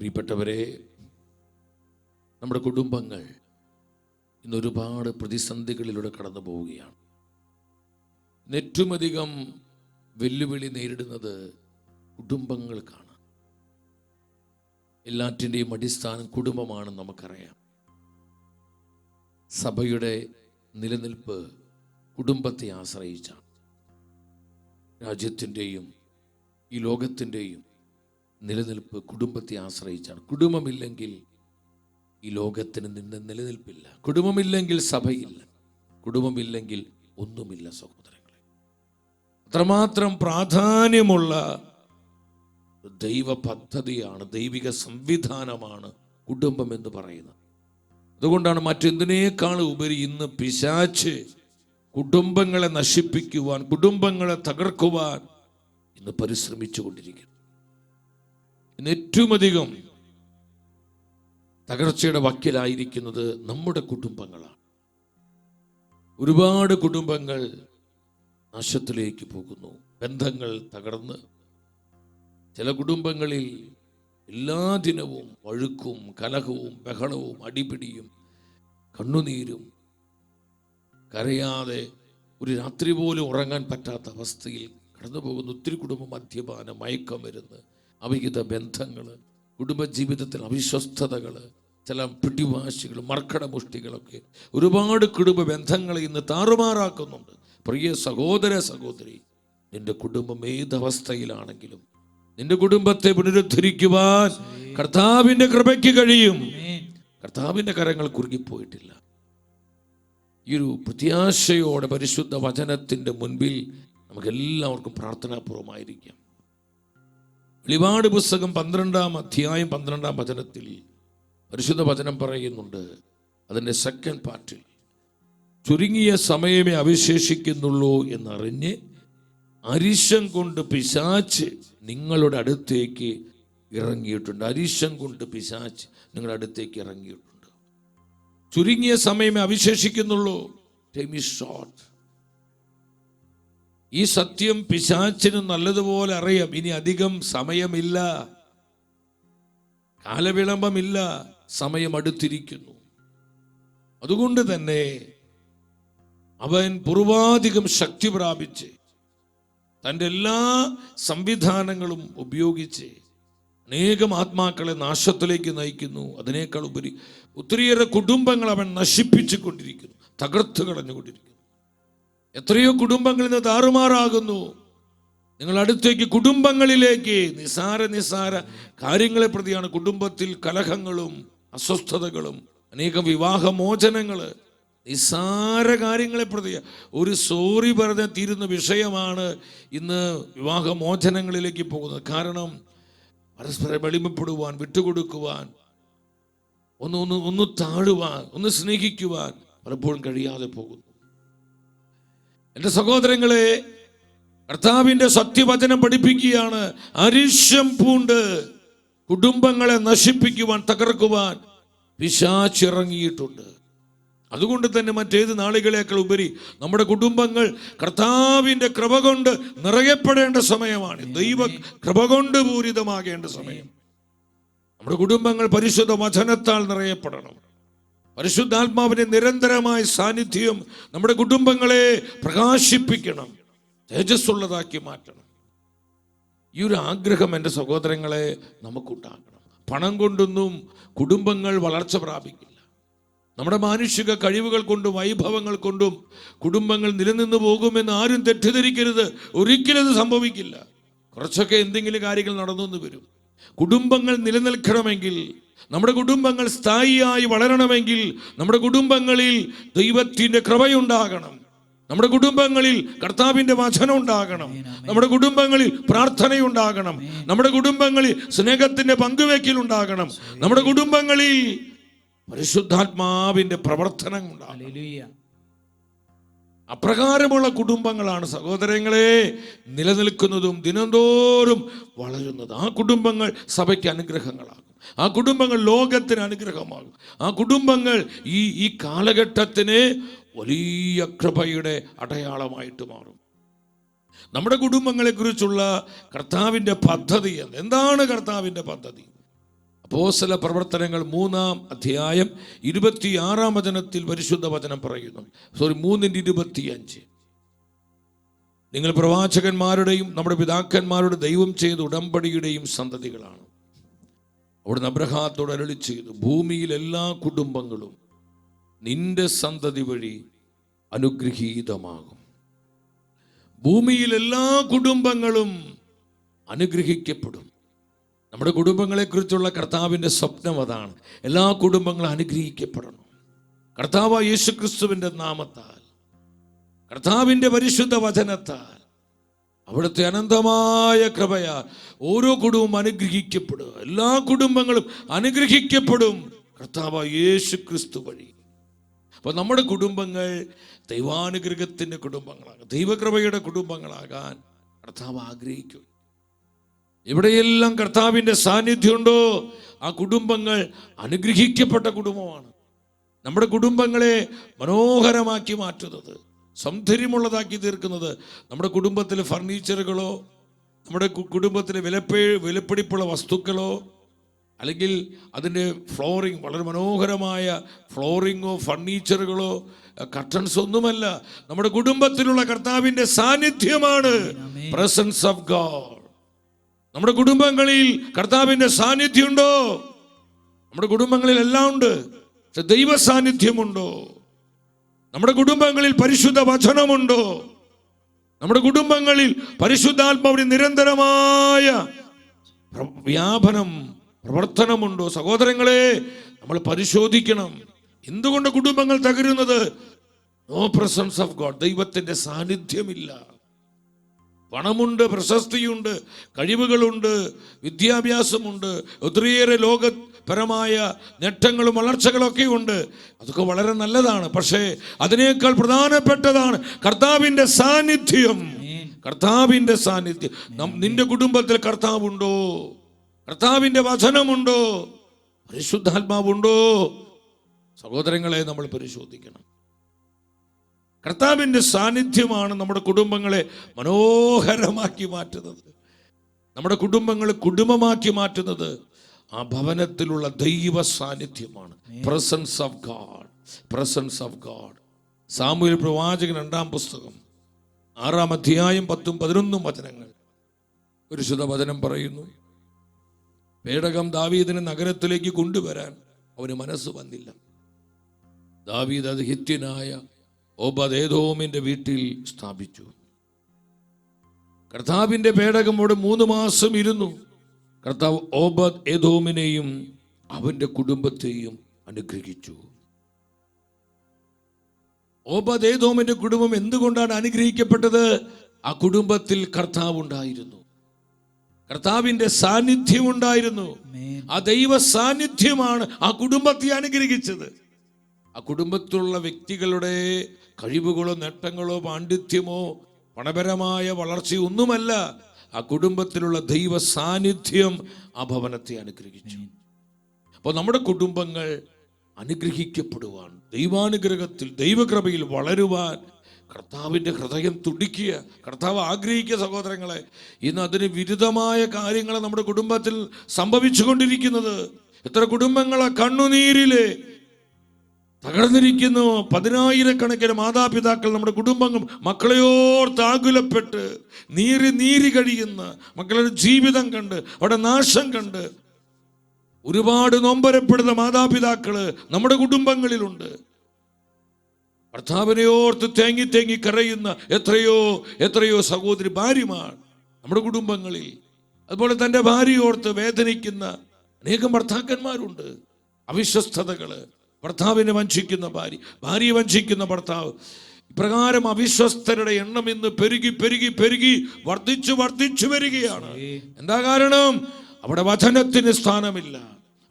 പ്രിയപ്പെട്ടവരെ, നമ്മുടെ കുടുംബങ്ങൾ ഇന്നൊരുപാട് പ്രതിസന്ധികളിലൂടെ കടന്നു പോവുകയാണ്. ഏറ്റവും അധികം വെല്ലുവിളി നേരിടുന്നത് കുടുംബങ്ങൾക്കാണ്. എല്ലാറ്റിൻ്റെയും അടിസ്ഥാനം കുടുംബമാണെന്ന് നമുക്കറിയാം. സഭയുടെ നിലനിൽപ്പ് കുടുംബത്തെ ആശ്രയിച്ചാണ്. രാജ്യത്തിൻ്റെയും ഈ ലോകത്തിൻ്റെയും നിലനിൽപ്പ് കുടുംബത്തെ ആശ്രയിച്ചാണ്. കുടുംബമില്ലെങ്കിൽ ഈ ലോകത്തിന് നിലനിൽപ്പില്ല. കുടുംബമില്ലെങ്കിൽ സഭയില്ല. കുടുംബമില്ലെങ്കിൽ ഒന്നുമില്ല. സഹോദരങ്ങളെ, അത്രമാത്രം പ്രാധാന്യമുള്ള ദൈവ പദ്ധതിയാണ്, ദൈവിക സംവിധാനമാണ് കുടുംബം എന്ന് പറയുന്നത്. അതുകൊണ്ടാണ് മറ്റെന്തിനേക്കാൾ ഉപരി ഇന്ന് പിശാച് കുടുംബങ്ങളെ നശിപ്പിക്കുവാൻ, കുടുംബങ്ങളെ തകർക്കുവാൻ ഇന്ന് പരിശ്രമിച്ചു കൊണ്ടിരിക്കുന്നു. ഇന്ന് ഏറ്റവും അധികം തകർച്ചയുടെ വക്കിലായിരിക്കുന്നത് നമ്മുടെ കുടുംബങ്ങളാണ്. ഒരുപാട് കുടുംബങ്ങൾ നാശത്തിലേക്ക് പോകുന്നു. ബന്ധങ്ങൾ തകർന്ന് ചില കുടുംബങ്ങളിൽ എല്ലാ ദിനവും വഴുക്കും, കലഹവും, ബഹളവും, അടിപിടിയും, കണ്ണുനീരും, കരയാതെ ഒരു രാത്രി പോലും ഉറങ്ങാൻ പറ്റാത്ത അവസ്ഥയിൽ കടന്നു പോകുന്ന ഒത്തിരി കുടുംബം. മദ്യപാനം, മയക്കമരുന്ന്, അവിഹിത ബന്ധങ്ങൾ, കുടുംബജീവിതത്തിൽ അവിശ്വസ്തതകൾ, ചില പിടിവാശികൾ, മർക്കടമുഷ്ടികളൊക്കെ ഒരുപാട് കുടുംബ ബന്ധങ്ങളെ ഇന്ന് താറുമാറാക്കുന്നുണ്ട്. പ്രിയ സഹോദര സഹോദരി, നിന്റെ കുടുംബം ഏതവസ്ഥയിലാണെങ്കിലും നിന്റെ കുടുംബത്തെ പുനരുദ്ധരിക്കുവാൻ കർത്താവിന്റെ കൃപയ്ക്ക് കഴിയും. കർത്താവിന്റെ കരങ്ങൾ കുറുകിപ്പോയിട്ടില്ല. ഈ ഒരു പ്രത്യാശയോടെ പരിശുദ്ധ വചനത്തിന്റെ മുൻപിൽ നമുക്ക് എല്ലാവർക്കും പ്രാർത്ഥനാപൂർവമായിരിക്കാം. വെളിപാട് പുസ്തകം 12-ാം അധ്യായം 12-ാം വചനത്തിൽ പരിശുദ്ധ വചനം പറയുന്നുണ്ട്. അതിൻ്റെ സെക്കൻഡ് പാർട്ടിൽ, ചുരുങ്ങിയ സമയമേ അവശേഷിക്കുന്നുള്ളൂ എന്നറിഞ്ഞ് അരിശം കൊണ്ട് പിശാച് നിങ്ങളുടെ അടുത്തേക്ക് ഇറങ്ങിയിട്ടുണ്ട്. അരിശം കൊണ്ട് പിശാച് നിങ്ങളുടെ അടുത്തേക്ക് ഇറങ്ങിയിട്ടുണ്ട്. ചുരുങ്ങിയ സമയമേ അവശേഷിക്കുന്നുള്ളൂ. Time is short. ഈ സത്യം പിശാചിന് നല്ലതുപോലെ അറിയാം. ഇനി അധികം സമയമില്ല, കാലവിളംബമില്ല, സമയം അടുത്തിരിക്കുന്നു. അതുകൊണ്ട് തന്നെ അവൻ പൂർവാധികം ശക്തി പ്രാപിച്ച് തൻ്റെ എല്ലാ സംവിധാനങ്ങളും ഉപയോഗിച്ച് അനേകം ആത്മാക്കളെ നാശത്തിലേക്ക് നയിക്കുന്നു. അതിനേക്കാൾ ഉപരി ഒത്തിരിയേറെ കുടുംബങ്ങൾ അവൻ നശിപ്പിച്ചു കൊണ്ടിരിക്കുന്നു, തകർത്ത് കളഞ്ഞുകൊണ്ടിരിക്കുന്നു. എത്രയോ കുടുംബങ്ങളിൽ നിന്ന് താറുമാറാകുന്നു. നിങ്ങൾ അടുത്തേക്ക് കുടുംബങ്ങളിലേക്ക് നിസാര കാര്യങ്ങളെ പ്രതിയാണ് കുടുംബത്തിൽ കലഹങ്ങളും അസ്വസ്ഥതകളും, അനേകം വിവാഹമോചനങ്ങൾ, നിസാര കാര്യങ്ങളെ പ്രതി ഒരു സോറി പറഞ്ഞ തീരുന്ന വിഷയമാണ് ഇന്ന് വിവാഹമോചനങ്ങളിലേക്ക് പോകുന്നത്. കാരണം പരസ്പരം വെളിമപ്പെടുവാൻ, വിട്ടുകൊടുക്കുവാൻ, ഒന്ന് താഴുവാൻ, ഒന്ന് സ്നേഹിക്കുവാൻ പലപ്പോഴും കഴിയാതെ പോകുന്നു. എൻ്റെ സഹോദരങ്ങളെ, കർത്താവിന്റെ സത്യവചനം പഠിപ്പിക്കുകയാണ്. അരിശം പൂണ്ട് കുടുംബങ്ങളെ നശിപ്പിക്കുവാൻ, തകർക്കുവാൻ പിശാചിറങ്ങിയിട്ടുണ്ട്. അതുകൊണ്ട് തന്നെ മറ്റേത് നാളുകളേക്കാൾ ഉപരി നമ്മുടെ കുടുംബങ്ങൾ കർത്താവിന്റെ കൃപ കൊണ്ട് നിറയപ്പെടേണ്ട സമയമാണ്. ദൈവ കൃപ കൊണ്ട് പൂരിതമാകേണ്ട സമയം. നമ്മുടെ കുടുംബങ്ങൾ പരിശുദ്ധ വചനത്താൽ നിറയപ്പെടണം. പരിശുദ്ധാത്മാവിന്റെ നിരന്തരമായ സാന്നിധ്യം നമ്മുടെ കുടുംബങ്ങളെ പ്രകാശിപ്പിക്കണം, തേജസ്സുള്ളതാക്കി മാറ്റണം. ഈ ഒരു ആഗ്രഹം എൻ്റെ സഹോദരങ്ങളെ നമുക്കുണ്ടാകണം. പണം കൊണ്ടൊന്നും കുടുംബങ്ങൾ വളർച്ച പ്രാപിക്കില്ല. നമ്മുടെ മാനുഷിക കഴിവുകൾ കൊണ്ടും വൈഭവങ്ങൾ കൊണ്ടും കുടുംബങ്ങൾ നിലനിന്ന് പോകുമെന്ന് ആരും തെറ്റിദ്ധരിക്കരുത്. ഒരിക്കലും അത് സംഭവിക്കില്ല. കുറച്ചൊക്കെ എന്തെങ്കിലും കാര്യങ്ങൾ നടന്നു വരും. കുടുംബങ്ങൾ നിലനിൽക്കണമെങ്കിൽ, നമ്മുടെ കുടുംബങ്ങൾ സ്ഥായിയായി വളരണമെങ്കിൽ നമ്മുടെ കുടുംബങ്ങളിൽ ദൈവത്തിൻ്റെ കൃപയുണ്ടാകണം. നമ്മുടെ കുടുംബങ്ങളിൽ കർത്താവിൻ്റെ വചനം ഉണ്ടാകണം. നമ്മുടെ കുടുംബങ്ങളിൽ പ്രാർത്ഥനയുണ്ടാകണം. നമ്മുടെ കുടുംബങ്ങളിൽ സ്നേഹത്തിൻ്റെ പങ്കുവയ്ക്കൽ ഉണ്ടാകണം. നമ്മുടെ കുടുംബങ്ങളിൽ പരിശുദ്ധാത്മാവിൻ്റെ പ്രവർത്തനം ഉണ്ടാകണം. അപ്രകാരമുള്ള കുടുംബങ്ങളാണ് സഹോദരങ്ങളെ നിലനിൽക്കുന്നതും ദിനംതോറും വളരുന്നത്. ആ കുടുംബങ്ങൾ സഭയ്ക്ക് അനുഗ്രഹങ്ങളാകും. ആ കുടുംബങ്ങൾ ലോകത്തിന് അനുഗ്രഹമാകും. ആ കുടുംബങ്ങൾ ഈ കാലഘട്ടത്തിന് വലിയ കൃപയുടെ അടയാളമായിട്ട് മാറും. നമ്മുടെ കുടുംബങ്ങളെക്കുറിച്ചുള്ള കർത്താവിൻ്റെ പദ്ധതി എന്താണ്? കർത്താവിൻ്റെ പദ്ധതി അപ്പോസ്തല പ്രവർത്തനങ്ങൾ 3-ാം അധ്യായം 26-ാം വചനത്തിൽ പരിശുദ്ധ വചനം പറയുന്നു. 3:25. നിങ്ങൾ പ്രവാചകന്മാരുടെയും നമ്മുടെ പിതാക്കന്മാരുടെ ദൈവം ചെയ്ത ഉടമ്പടിയുടെയും സന്തതികളാണ്. അവിടുന്ന് അബ്രഹാത്തോട് അരുളി ചെയ്തു, ഭൂമിയിൽ എല്ലാ കുടുംബങ്ങളും നിന്റെ സന്തതി വഴി അനുഗ്രഹീതമാകും. ഭൂമിയിൽ എല്ലാ കുടുംബങ്ങളും അനുഗ്രഹിക്കപ്പെടും. നമ്മുടെ കുടുംബങ്ങളെക്കുറിച്ചുള്ള കർത്താവിൻ്റെ സ്വപ്നം അതാണ്. എല്ലാ കുടുംബങ്ങളും അനുഗ്രഹിക്കപ്പെടണം. കർത്താവായ യേശുക്രിസ്തുവിൻ്റെ നാമത്താൽ, കർത്താവിൻ്റെ പരിശുദ്ധ വചനത്താൽ, അവിടുത്തെ അനന്തമായ കൃപയാൽ ഓരോ കുടുംബവും അനുഗ്രഹിക്കപ്പെടും. എല്ലാ കുടുംബങ്ങളും അനുഗ്രഹിക്കപ്പെടും കർത്താവായ യേശുക്രിസ്തു വഴി. അപ്പോൾ നമ്മുടെ കുടുംബങ്ങൾ ദൈവാനുഗ്രഹത്തിൻ്റെ കുടുംബങ്ങളാകാൻ, ദൈവകൃപയുടെ കുടുംബങ്ങളാകാൻ കർത്താവ് ആഗ്രഹിക്കും. എവിടെയെല്ലാം കർത്താവിൻ്റെ സാന്നിധ്യമുണ്ടോ ആ കുടുംബങ്ങൾ അനുഗ്രഹിക്കപ്പെട്ട കുടുംബമാണ്. നമ്മുടെ കുടുംബങ്ങളെ മനോഹരമാക്കി മാറ്റുന്നത്, സൗന്ദര്യമുള്ളതാക്കി തീർക്കുന്നത് നമ്മുടെ കുടുംബത്തിലെ ഫർണിച്ചറുകളോ, നമ്മുടെ കുടുംബത്തിലെ വിലപിടിപ്പുള്ള വസ്തുക്കളോ, അല്ലെങ്കിൽ അതിൻ്റെ ഫ്ലോറിംഗ്, വളരെ മനോഹരമായ ഫ്ലോറിങ്ങോ ഫർണിച്ചറുകളോ കർട്ടൻസ് ഒന്നുമല്ല. നമ്മുടെ കുടുംബത്തിലുള്ള കർത്താവിൻ്റെ സാന്നിധ്യമാണ് പ്രസൻസ് ഓഫ് ഗോഡ്. നമ്മുടെ കുടുംബങ്ങളിൽ കർത്താവിൻ്റെ സാന്നിധ്യമുണ്ടോ? നമ്മുടെ കുടുംബങ്ങളിൽ എല്ലാം ഉണ്ട്. പക്ഷെ ദൈവ സാന്നിധ്യമുണ്ടോ? നമ്മുടെ കുടുംബങ്ങളിൽ പരിശുദ്ധ വചനമുണ്ടോ? നമ്മുടെ കുടുംബങ്ങളിൽ പരിശുദ്ധാത്മാവിന്റെ നിരന്തരമായ പ്രവർത്തനമുണ്ടോ? സഹോദരങ്ങളെ, നമ്മൾ പരിശോധിക്കണം. എന്തുകൊണ്ട് കുടുംബങ്ങൾ തകരുന്നത്? No presence of God. ദൈവത്തിന്റെ സാന്നിധ്യമില്ല. പണമുണ്ട്, പ്രശസ്തിയുണ്ട്, കഴിവുകളുണ്ട്, വിദ്യാഭ്യാസമുണ്ട്, ഒത്തിരിയേറെ ലോകപരമായ നേട്ടങ്ങളും വളർച്ചകളൊക്കെ ഉണ്ട്. അതൊക്കെ വളരെ നല്ലതാണ്. പക്ഷേ അതിനേക്കാൾ പ്രധാനപ്പെട്ടതാണ് കർത്താവിൻ്റെ സാന്നിധ്യം. കർത്താവിൻ്റെ സാന്നിധ്യം. നിന്റെ കുടുംബത്തിൽ കർത്താവുണ്ടോ? കർത്താവിൻ്റെ വചനമുണ്ടോ? പരിശുദ്ധാത്മാവുണ്ടോ? സഹോദരങ്ങളെ, നമ്മൾ പരിശോധിക്കണം. കർത്താവിൻ്റെ സാന്നിധ്യമാണ് നമ്മുടെ കുടുംബങ്ങളെ മനോഹരമാക്കി മാറ്റുന്നത്. നമ്മുടെ കുടുംബങ്ങളെ കുടുംബമാക്കി മാറ്റുന്നത് ആ ഭവനത്തിലുള്ള ദൈവ സാന്നിധ്യമാണ്. Presence of God, presence of God. Samuel പ്രവാചകൻ 2-ാം പുസ്തകം 6-ാം അധ്യായം 10-11 വചനങ്ങൾ. പരിശുദ്ധ വചനം പറയുന്നു, പേടകം ദാവീദിനെ നഗരത്തിലേക്ക് കൊണ്ടുവരാൻ അവന് മനസ്സ് വന്നില്ല. ദാവീദ് അത് ഹിത്യനായ ഓബദേദോമിന്റെ വീട്ടിൽ സ്ഥാപിച്ചു. കർത്താവിന്റെ പേടകം അവിടെ 3 മാസം ഇരുന്നു. കർത്താവ് ഓബദ് ഏദോമിനെയും അവന്റെ കുടുംബത്തെയും അനുഗ്രഹിച്ചു. ഓബദ് ഏദോമിന്റെ കുടുംബം എന്തുകൊണ്ടാണ് അനുഗ്രഹിക്കപ്പെട്ടത്? ആ കുടുംബത്തിൽ കർത്താവ് ഉണ്ടായിരുന്നു, കർത്താവിന്റെ സാന്നിധ്യം ഉണ്ടായിരുന്നു. ആ ദൈവ സാന്നിധ്യമാണ് ആ കുടുംബത്തെ അനുഗ്രഹിച്ചത്. ആ കുടുംബത്തിലുള്ള വ്യക്തികളുടെ കഴിവുകളോ നേട്ടങ്ങളോ പാണ്ഡിത്യമോ പണപരമായ വളർച്ചയോ ഒന്നുമല്ല. ആ കുടുംബത്തിലുള്ള ദൈവ സാന്നിധ്യം ആ ഭവനത്തെ അനുഗ്രഹിച്ചു. അപ്പോൾ നമ്മുടെ കുടുംബങ്ങൾ അനുഗ്രഹിക്കപ്പെടുവാൻ, ദൈവാനുഗ്രഹത്തിൽ ദൈവകൃപയിൽ വളരുവാൻ കർത്താവിൻ്റെ ഹൃദയം തുടിക്കുക, കർത്താവ് ആഗ്രഹിക്കുക. സഹോദരങ്ങളെ, ഇന്ന് അതിന് വിരുദ്ധമായ കാര്യങ്ങൾ നമ്മുടെ കുടുംബത്തിൽ സംഭവിച്ചു കൊണ്ടിരിക്കുന്നത്. എത്ര കുടുംബങ്ങളെ കണ്ണുനീരിലെ തകർന്നിരിക്കുന്നു. 10,000-കണക്കിന് മാതാപിതാക്കൾ നമ്മുടെ കുടുംബങ്ങൾ മക്കളെയോർത്ത് ആകുലപ്പെട്ട് നീറി കഴിയുന്ന മക്കളുടെ ജീവിതം കണ്ട്, അവിടെ നാശം കണ്ട് ഒരുപാട് നൊമ്പരപ്പെടുന്ന മാതാപിതാക്കള് നമ്മുടെ കുടുംബങ്ങളിലുണ്ട്. ഭർത്താവിനെ ഓർത്ത് തേങ്ങി കരയുന്ന എത്രയോ സഹോദരി ഭാര്യമാർ നമ്മുടെ കുടുംബങ്ങളിൽ. അതുപോലെ തൻ്റെ ഭാര്യയോർത്ത് വേദനിക്കുന്ന അനേകം ഭർത്താക്കന്മാരുണ്ട്. അവിശ്വസ്തതകള്, ഭർത്താവിനെ വഞ്ചിക്കുന്ന ഭാര്യയെ വഞ്ചിക്കുന്ന ഭർത്താവ്. ഇപ്രകാരം അവിശ്വസ്തരുടെ എണ്ണം ഇന്ന് പെരുകി വർദ്ധിച്ചു വരികയാണ്. എന്താ കാരണം? അവിടെ വചനത്തിന് സ്ഥാനമില്ല,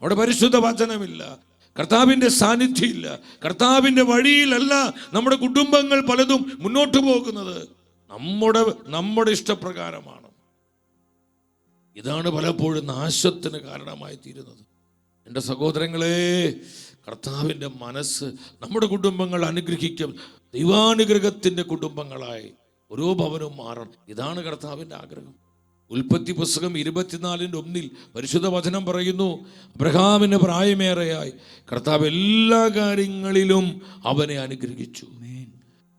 അവിടെ പരിശുദ്ധ വചനമില്ല, കർത്താവിൻ്റെ സാന്നിധ്യമില്ല. കർത്താവിൻ്റെ വഴിയിലല്ല നമ്മുടെ കുടുംബങ്ങൾ പലതും മുന്നോട്ട് പോകുന്നത്. നമ്മുടെ ഇഷ്ടപ്രകാരമാണ്. ഇതാണ് പലപ്പോഴും നാശത്തിന് കാരണമായി തീരുന്നത്. എൻ്റെ സഹോദരങ്ങളെ, കർത്താവിൻ്റെ മനസ്സ് നമ്മുടെ കുടുംബങ്ങൾ അനുഗ്രഹിക്കും, ദൈവാനുഗ്രഹത്തിൻ്റെ കുടുംബങ്ങളായി ഓരോ ഭവനവും മാറണം. ഇതാണ് കർത്താവിൻ്റെ ആഗ്രഹം. ഉൽപ്പത്തി പുസ്തകം 24:1 പരിശുദ്ധ വചനം പറയുന്നു, അബ്രഹാമിന് പ്രായമേറെയായി കർത്താവ് എല്ലാ കാര്യങ്ങളിലും അവനെ അനുഗ്രഹിച്ചു.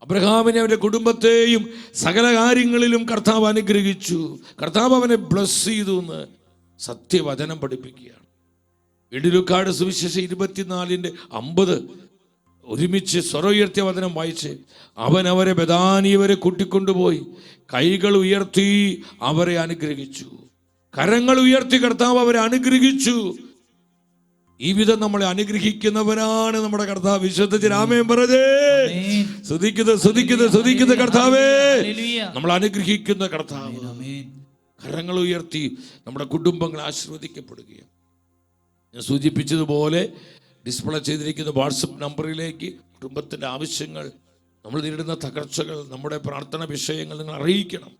അബ്രഹാമിനെ, അവൻ്റെ കുടുംബത്തെയും സകല കാര്യങ്ങളിലും കർത്താവ് അനുഗ്രഹിച്ചു. കർത്താവ് അവനെ ബ്ലസ് ചെയ്തു എന്ന് സത്യവചനം പഠിപ്പിക്കുകയാണ്. ലൂക്കായുടെ സുവിശേഷം 24:50 ഒരുമിച്ച് സ്വരമുയർത്തിയ വചനം വായിച്ച്, അവൻ അവരെ ബഥാനിയ വരെ കൂട്ടിക്കൊണ്ടുപോയി കൈകൾ ഉയർത്തി അവരെ അനുഗ്രഹിച്ചു. കരങ്ങൾ ഉയർത്തി കർത്താവ് അവരെ അനുഗ്രഹിച്ചു. ഈ വിധം നമ്മളെ അനുഗ്രഹിക്കുന്നവനാണ് നമ്മുടെ കർത്താവ്. വിശ്വസിച്ച് ആമേൻ പറഞ്ഞേ. സ്തുതിക്കുന്ന കർത്താവേ, നമ്മൾ അനുഗ്രഹിക്കുന്ന കർത്താവ്. കരങ്ങൾ ഉയർത്തി നമ്മുടെ കുടുംബങ്ങൾ ആശീർവദിക്കപ്പെടുകയാണ്. ഞാൻ സൂചിപ്പിച്ചതുപോലെ ഡിസ്പ്ലേ ചെയ്തിരിക്കുന്ന വാട്സപ്പ് നമ്പറിലേക്ക് കുടുംബത്തിൻ്റെ ആവശ്യങ്ങൾ, നമ്മൾ നേരിടുന്ന തകർച്ചകൾ, നമ്മുടെ പ്രാർത്ഥന വിഷയങ്ങൾ നിങ്ങൾ അറിയിക്കണം.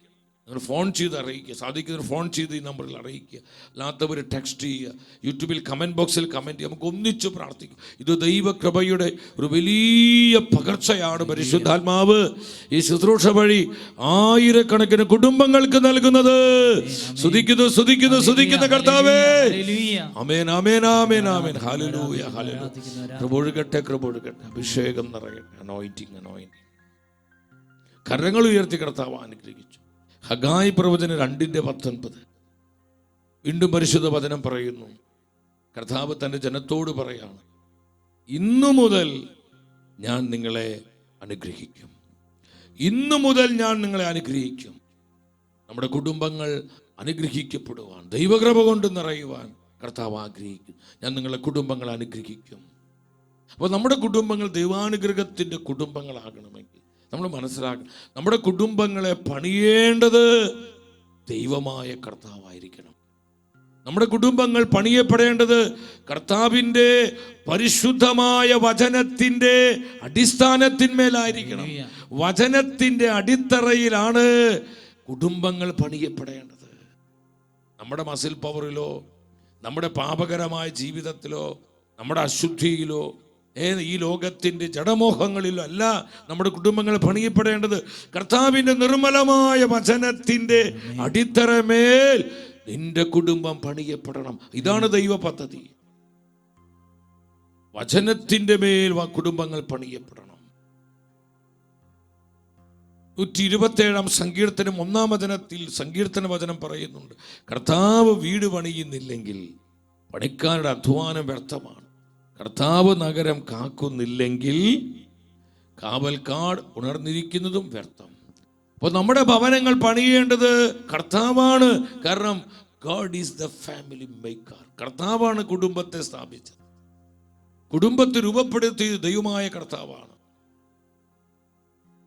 നിങ്ങൾ ഫോൺ ചെയ്ത് അറിയിക്കുക. സാധിക്കുന്നവർ ഫോൺ ചെയ്ത് ഈ നമ്പറിൽ അറിയിക്കുക. അല്ലാത്തവർ ടെക്സ്റ്റ് ചെയ്യുക. യൂട്യൂബിൽ കമൻറ്റ് ബോക്സിൽ കമൻറ്റ് ചെയ്യുക. നമുക്ക് ഒന്നിച്ച് പ്രാർത്ഥിക്കും. ഇത് ദൈവകൃപയുടെ ഒരു വലിയ പകർച്ചയാണ് പരിശുദ്ധാത്മാവ് ഈ ശുശ്രൂഷ വഴി ആയിരക്കണക്കിന് കുടുംബങ്ങൾക്ക് നൽകുന്നത്. സ്തുതിക്കുന്ന കർത്താവേ. Amen amen amen amen. Hallelujah hallelujah. കൃപൊഴുകട്ടെ. അഭിഷേകം നിറയട്ടെ. അനോയിന്റിങ്. കരങ്ങൾ ഉയർത്തി കർത്താവ് അനുഗ്രഹിച്ചു. ഹഗായി പ്രവചനം 2:19 വീണ്ടും പരിശുദ്ധ വചനം പറയുന്നു, കർത്താവ് തൻ്റെ ജനത്തോട് പറയാണ്, ഇന്നു മുതൽ ഞാൻ നിങ്ങളെ അനുഗ്രഹിക്കും. ഇന്നു മുതൽ ഞാൻ നിങ്ങളെ അനുഗ്രഹിക്കും. നമ്മുടെ കുടുംബങ്ങൾ അനുഗ്രഹിക്കപ്പെടുവാൻ, ദൈവകൃപ കൊണ്ട് നിറയുവാൻ കർത്താവ് ആഗ്രഹിക്കും. ഞാൻ നിങ്ങളെ കുടുംബങ്ങൾ അനുഗ്രഹിക്കും. അപ്പോൾ നമ്മുടെ കുടുംബങ്ങൾ ദൈവാനുഗ്രഹത്തിൻ്റെ കുടുംബങ്ങളാകണമെങ്കിൽ നമ്മൾ മനസ്സിലാക്കണം, നമ്മുടെ കുടുംബങ്ങളെ പണിയേണ്ടത് ദൈവമായ കർത്താവായിരിക്കണം. നമ്മുടെ കുടുംബങ്ങൾ പണിയപ്പെടേണ്ടത് കർത്താവിൻ്റെ പരിശുദ്ധമായ വചനത്തിൻ്റെ അടിസ്ഥാനത്തിന്മേലായിരിക്കണം. വചനത്തിൻ്റെ അടിത്തറയിലാണ് കുടുംബങ്ങൾ പണിയപ്പെടേണ്ടത്. നമ്മുടെ മസിൽ പവറിലോ, നമ്മുടെ പാപകരമായ ജീവിതത്തിലോ, നമ്മുടെ അശുദ്ധിയിലോ, ഈ ലോകത്തിൻ്റെ ജഡമോഹങ്ങളിലോ അല്ല നമ്മുടെ കുടുംബങ്ങൾ പണിയപ്പെടേണ്ടത്. കർത്താവിൻ്റെ നിർമ്മലമായ വചനത്തിൻ്റെ അടിത്തറമേൽ നിന്റെ കുടുംബം പണിയപ്പെടണം. ഇതാണ് ദൈവ പദ്ധതി. വചനത്തിൻ്റെ മേൽ കുടുംബങ്ങൾ പണിയപ്പെടണം. 127 സങ്കീർത്തനം 1-ാം വചനത്തിൽ സങ്കീർത്തന വചനം പറയുന്നുണ്ട്, കർത്താവ് വീട് പണിയുന്നില്ലെങ്കിൽ പണിക്കാരുടെ അധ്വാനം വ്യർത്ഥമാണ്. കർത്താവ് നഗരം കാക്കുന്നില്ലെങ്കിൽ കാവൽക്കാർ ഉണർന്നിരിക്കുന്നതും വ്യർത്ഥം. അപ്പോൾ നമ്മുടെ ഭവനങ്ങൾ പണിയേണ്ടത് കർത്താവാണ്. കാരണം God is the family maker. കർത്താവാണ് കുടുംബത്തെ സ്ഥാപിച്ചത്. കുടുംബത്തെ രൂപപ്പെടുത്തിയത് ദൈവമായ കർത്താവാണ്.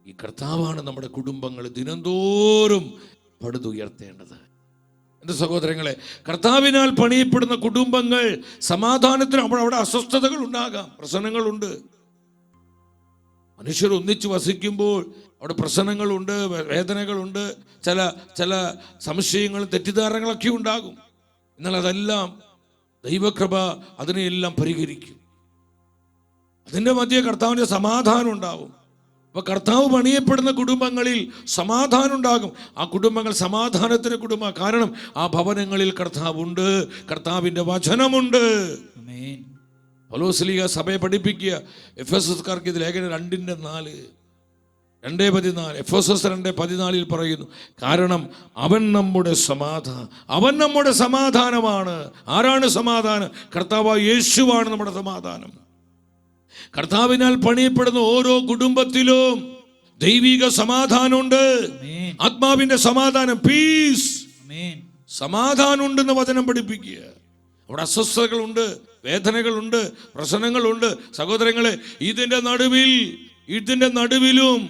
ഈ കർത്താവാണ് നമ്മുടെ കുടുംബങ്ങൾ ദിനംതോറും പടുതുയർത്തേണ്ടത്. എൻ്റെ സഹോദരങ്ങളെ, കർത്താവിനാൽ പണിയപ്പെടുന്ന കുടുംബങ്ങൾ സമാധാനത്തിന്, അവിടെ അസ്വസ്ഥതകൾ ഉണ്ടാകാം, പ്രശ്നങ്ങളുണ്ട്. മനുഷ്യർ ഒന്നിച്ച് വസിക്കുമ്പോൾ അവിടെ പ്രശ്നങ്ങളുണ്ട്, വേദനകളുണ്ട്, ചില സംശയങ്ങളും തെറ്റിദ്ധാരണകളൊക്കെ ഉണ്ടാകും. എന്നാൽ അതെല്ലാം ദൈവകൃപ അതിനെയെല്ലാം പരിഹരിക്കും. അതിൻ്റെ മധ്യേ കർത്താവിൻ്റെ സമാധാനം ഉണ്ടാവും. അപ്പോൾ കർത്താവ് പണിയപ്പെടുന്ന കുടുംബങ്ങളിൽ സമാധാനം ഉണ്ടാകും. ആ കുടുംബങ്ങൾ സമാധാനത്തിന് കുടുംബം. കാരണം ആ ഭവനങ്ങളിൽ കർത്താവുണ്ട്, കർത്താവിൻ്റെ വചനമുണ്ട്. പൗലോസ് സഭയെ പഠിപ്പിക്കുക. എഫെസോസ്കാർക്ക് ഇത് ലേഖനം 2:14 എഫെസോസ് 2:14 പറയുന്നു, കാരണം അവൻ നമ്മുടെ സമാധാനമാണ്. ആരാണ് സമാധാനം? കർത്താവായ യേശുവാണ് നമ്മുടെ സമാധാനം. കർത്താവിനാൽ പണിയപ്പെടുന്ന ഓരോ കുടുംബത്തിലും ദൈവിക സമാധാനമുണ്ട്. ആത്മാവിന്റെ സമാധാനം, പീസ്, സമാധാനം ഉണ്ടെന്ന് വചനം പഠിപ്പിക്കുക. അവിടെ അസ്വസ്ഥതകളുണ്ട്, വേദനകളുണ്ട്, പ്രശ്നങ്ങളുണ്ട്. സഹോദരങ്ങളെ, ഇതിന്റെ നടുവിലും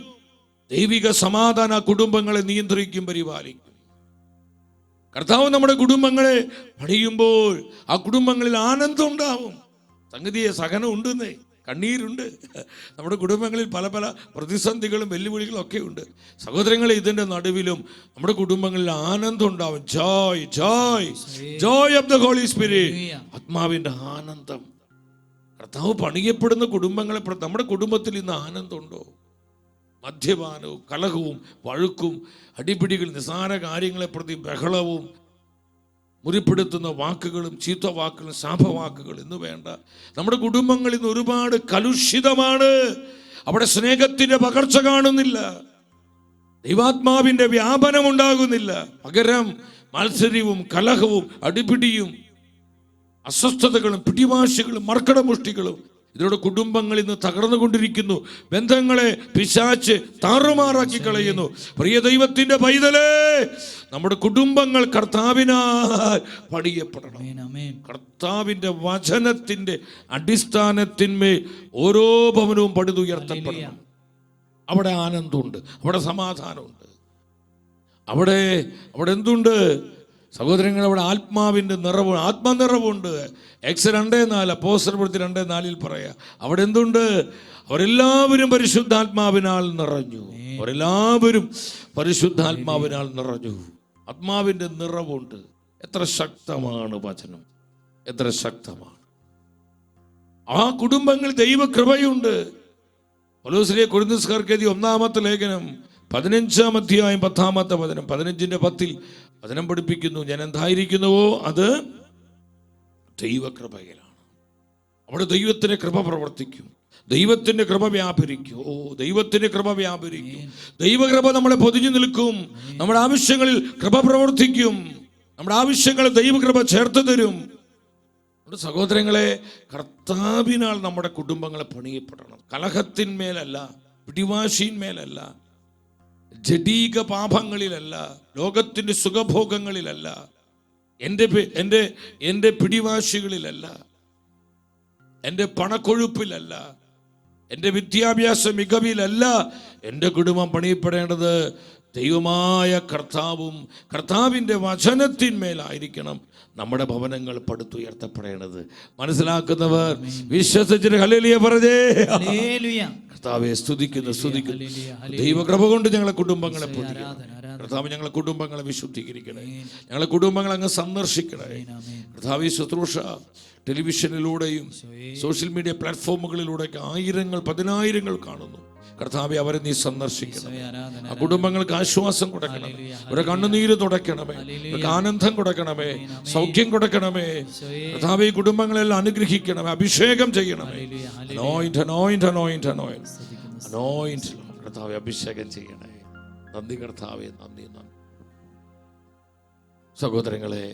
ദൈവിക സമാധാന കുടുംബങ്ങളെ നിയന്ത്രിക്കും, പരിപാലിക്കും. കർത്താവ് നമ്മുടെ കുടുംബങ്ങളെ പണിയുമ്പോൾ ആ കുടുംബങ്ങളിൽ ആനന്ദം ഉണ്ടാവും. സംഗതിയെ സഹനം ഉണ്ടെന്നേ, കണ്ണീരുണ്ട്. നമ്മുടെ കുടുംബങ്ങളിൽ പല പ്രതിസന്ധികളും വെല്ലുവിളികളും ഒക്കെ ഉണ്ട്. സഹോദരങ്ങളെ, ഇതിൻ്റെ നടുവിലും നമ്മുടെ കുടുംബങ്ങളിൽ ആനന്ദം ഉണ്ടാവും. Joy of the Holy Spirit, ആത്മാവിൻ്റെ ആനന്ദം. കർത്താവ് പണിയപ്പെടുന്ന കുടുംബങ്ങളെ, നമ്മുടെ കുടുംബത്തിൽ ഇന്ന് ആനന്ദമുണ്ടോ? മദ്യപാനവും കലഹവും വഴുക്കും അടിപിടികൾ, നിസ്സാര കാര്യങ്ങളെ പ്രതി ബഹളവും, മുറിപ്പെടുത്തുന്ന വാക്കുകളും ചീത്ത വാക്കുകളും ശാപവാക്കുകൾ എന്ന് വേണ്ട. നമ്മുടെ കുടുംബങ്ങളിൽ നിന്ന് ഒരുപാട് കലുഷിതമാണ്. അവിടെ സ്നേഹത്തിന്റെ പകർച്ച കാണുന്നില്ല, ദൈവാത്മാവിന്റെ വ്യാപനം ഉണ്ടാകുന്നില്ല. പകരം മത്സര്യവും കലഹവും അടിപിടിയും അസ്വസ്ഥതകളും പിടിവാശികളും മർക്കടമുഷ്ടികളും ഇതിലൂടെ കുടുംബങ്ങളിൽ നിന്ന് തകർന്നുകൊണ്ടിരിക്കുന്നു. ബന്ധങ്ങളെ പിശാച് താറുമാറാക്കി കളയുന്നു. പ്രിയ ദൈവത്തിന്റെ പൈതലേ, നമ്മുടെ കുടുംബങ്ങൾ കർത്താവിനാൽ പണിയപ്പെടണം. കർത്താവിന്റെ വചനത്തിന്റെ അടിസ്ഥാനത്തിന്മേൽ ഓരോ ഭവനവും പണിതുയർത്തപ്പെടണം. അവിടെ ആനന്ദമുണ്ട്, അവിടെ സമാധാനമുണ്ട്, അവിടെ എന്തുണ്ട് സഹോദരങ്ങൾ? അവിടെ ആത്മാവിൻ്റെ നിറവ്, ആത്മനിറവുണ്ട്. എക്സ് 2:4 അപ്പോസ്തലപ്രവൃത്തി 2:4 പറയാ. അവിടെ എന്തുണ്ട്? അവരെല്ലാവരും പരിശുദ്ധാത്മാവിനാൽ നിറഞ്ഞു. അവരെല്ലാവരും പരിശുദ്ധാത്മാവിനാൽ നിറഞ്ഞു. ആത്മാവിൻ്റെ നിറവുണ്ട്. എത്ര ശക്തമാണ് വചനം, എത്ര ശക്തമാണ്! ആ കുടുംബങ്ങൾ ദൈവകൃപയുണ്ട്. പൗലോസിലെ കൊരിന്ത്യർക്കാർക്ക് എഴുതിയ 1-ാമത്തെ ലേഖനം 15-ാം അധ്യായം 10-ാമത്തെ വചനം 15:10 വചനം പഠിപ്പിക്കുന്നു, ഞാൻ എന്തായിരിക്കുന്നുവോ അത് ദൈവകൃപയിലാണ്. അവിടെ ദൈവത്തിന്റെ കൃപ പ്രവർത്തിക്കും, ദൈവത്തിന്റെ കൃപ വ്യാപരിക്കും. ദൈവത്തിന്റെ കൃപ വ്യാപരിക്കും. ദൈവകൃപ നമ്മളെ പൊതിഞ്ഞു നിൽക്കും. നമ്മുടെ ആവശ്യങ്ങളിൽ കൃപ പ്രവർത്തിക്കും. നമ്മുടെ ആവശ്യങ്ങൾ ദൈവകൃപ ചേർത്ത് തരും. സഹോദരങ്ങളെ, കർത്താവിനാൽ നമ്മുടെ കുടുംബങ്ങളെ പണിയപ്പെടണം. കലഹത്തിന്മേലല്ല, പിടിവാശിന്മേലല്ല, ജഡീക പാപങ്ങളിലല്ല, ലോകത്തിന്റെ സുഖഭോഗങ്ങളിലല്ല, എൻ്റെ പിടിവാശികളിലല്ല, എൻ്റെ പണക്കൊഴുപ്പിലല്ല, എൻ്റെ വിദ്യാഭ്യാസ മികവിലല്ല എൻ്റെ കുടുംബം പണിയപ്പെടേണ്ടത്. ദൈവമായ കർത്താവിൻ്റെ വചനത്തിന്മേലായിരിക്കണം നമ്മുടെ ഭവനങ്ങൾ പടുത്തുയർത്തപ്പെടേണ്ടത്. മനസ്സിലാക്കുന്നവർ വിശ്വസിച്ചിട്ട് ഹല്ലേലൂയ പറഞ്ഞേ. കർത്താവെ സ്തുതിക്കുന്നു. ദൈവകൃപ കൊണ്ട് ഞങ്ങളെ കുടുംബങ്ങളെ പൊതിയണം. കർത്താവ് ഞങ്ങളെ കുടുംബങ്ങളെ വിശുദ്ധീകരിക്കണേ. ഞങ്ങളെ കുടുംബങ്ങളെ അങ്ങ് സന്ദർശിക്കണേ. കർത്താവ് ശുശ്രൂഷ ടെലിവിഷനിലൂടെയും സോഷ്യൽ മീഡിയ പ്ലാറ്റ്ഫോമുകളിലൂടെയൊക്കെ ആയിരങ്ങൾ പതിനായിരങ്ങൾ കാണുന്നു. കർത്താവെ, അവരെ നീ സന്ദർശിക്കണം. ആ കുടുംബങ്ങൾക്ക് ആശ്വാസം കൊടുക്കണമേ, ഒരു കണ്ണുനീര് തുടയ്ക്കണമേ, ഒരു ആനന്ദം കൊടുക്കണമേ, സൗഖ്യം കൊടുക്കണമേ. കർത്താവെ, ഈ കുടുംബങ്ങളെല്ലാം അനുഗ്രഹിക്കണമേ, അഭിഷേകം ചെയ്യണമേ. കർത്താവെ, അഭിഷേകം ചെയ്യണേ. നന്ദി കർത്താവെ, നന്ദി. സഹോദരങ്ങളെ,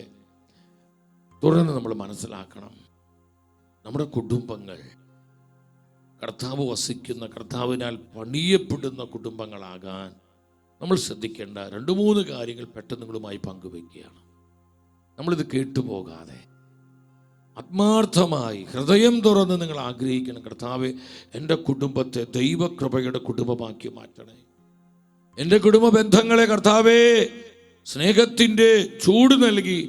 തുടർന്ന് നമ്മൾ മനസ്സിലാക്കണം, നമ്മുടെ കുടുംബങ്ങൾ കർത്താവ് വസിക്കുന്ന, കർത്താവിനാൽ പണിയപ്പെടുന്ന കുടുംബങ്ങളാകാൻ നമ്മൾ ശ്രദ്ധിക്കേണ്ട 2-3 കാര്യങ്ങൾ പെട്ടെന്ന് നിങ്ങളുമായി പങ്കുവയ്ക്കുകയാണ്. നമ്മളിത് കേട്ടുപോകാതെ ആത്മാർത്ഥമായി ഹൃദയം തുറന്ന് നിങ്ങൾ ആഗ്രഹിക്കണം, കർത്താവെ, എൻ്റെ കുടുംബത്തെ ദൈവകൃപയുടെ കുടുംബമാക്കി മാറ്റണേ. എൻ്റെ കുടുംബ ബന്ധങ്ങളെ കർത്താവെ സ്നേഹത്തിൻ്റെ ചൂട് നൽകി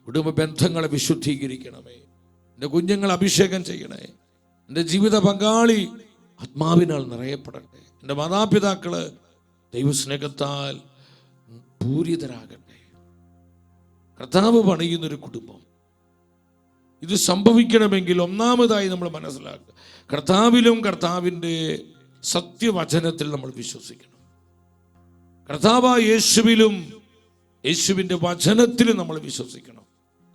കുടുംബ ബന്ധങ്ങളെ വിശുദ്ധീകരിക്കണമേ. എൻ്റെ കുഞ്ഞുങ്ങളെ അഭിഷേകം ചെയ്യണേ. എൻ്റെ ജീവിത പങ്കാളി ആത്മാവിനാൽ നിറയപ്പെടട്ടെ. എൻ്റെ മാതാപിതാക്കള് ദൈവസ്നേഹത്താൽ പൂരിതരാകട്ടെ. കർത്താവ് പണിയുന്നൊരു കുടുംബം, ഇത് സംഭവിക്കണമെങ്കിൽ ഒന്നാമതായി നമ്മൾ മനസ്സിലാക്കുക, കർത്താവിലും കർത്താവിൻ്റെ സത്യവചനത്തിൽ നമ്മൾ വിശ്വസിക്കണം. കർത്താവായ യേശുവിലും യേശുവിൻ്റെ വചനത്തിലും നമ്മൾ വിശ്വസിക്കണം.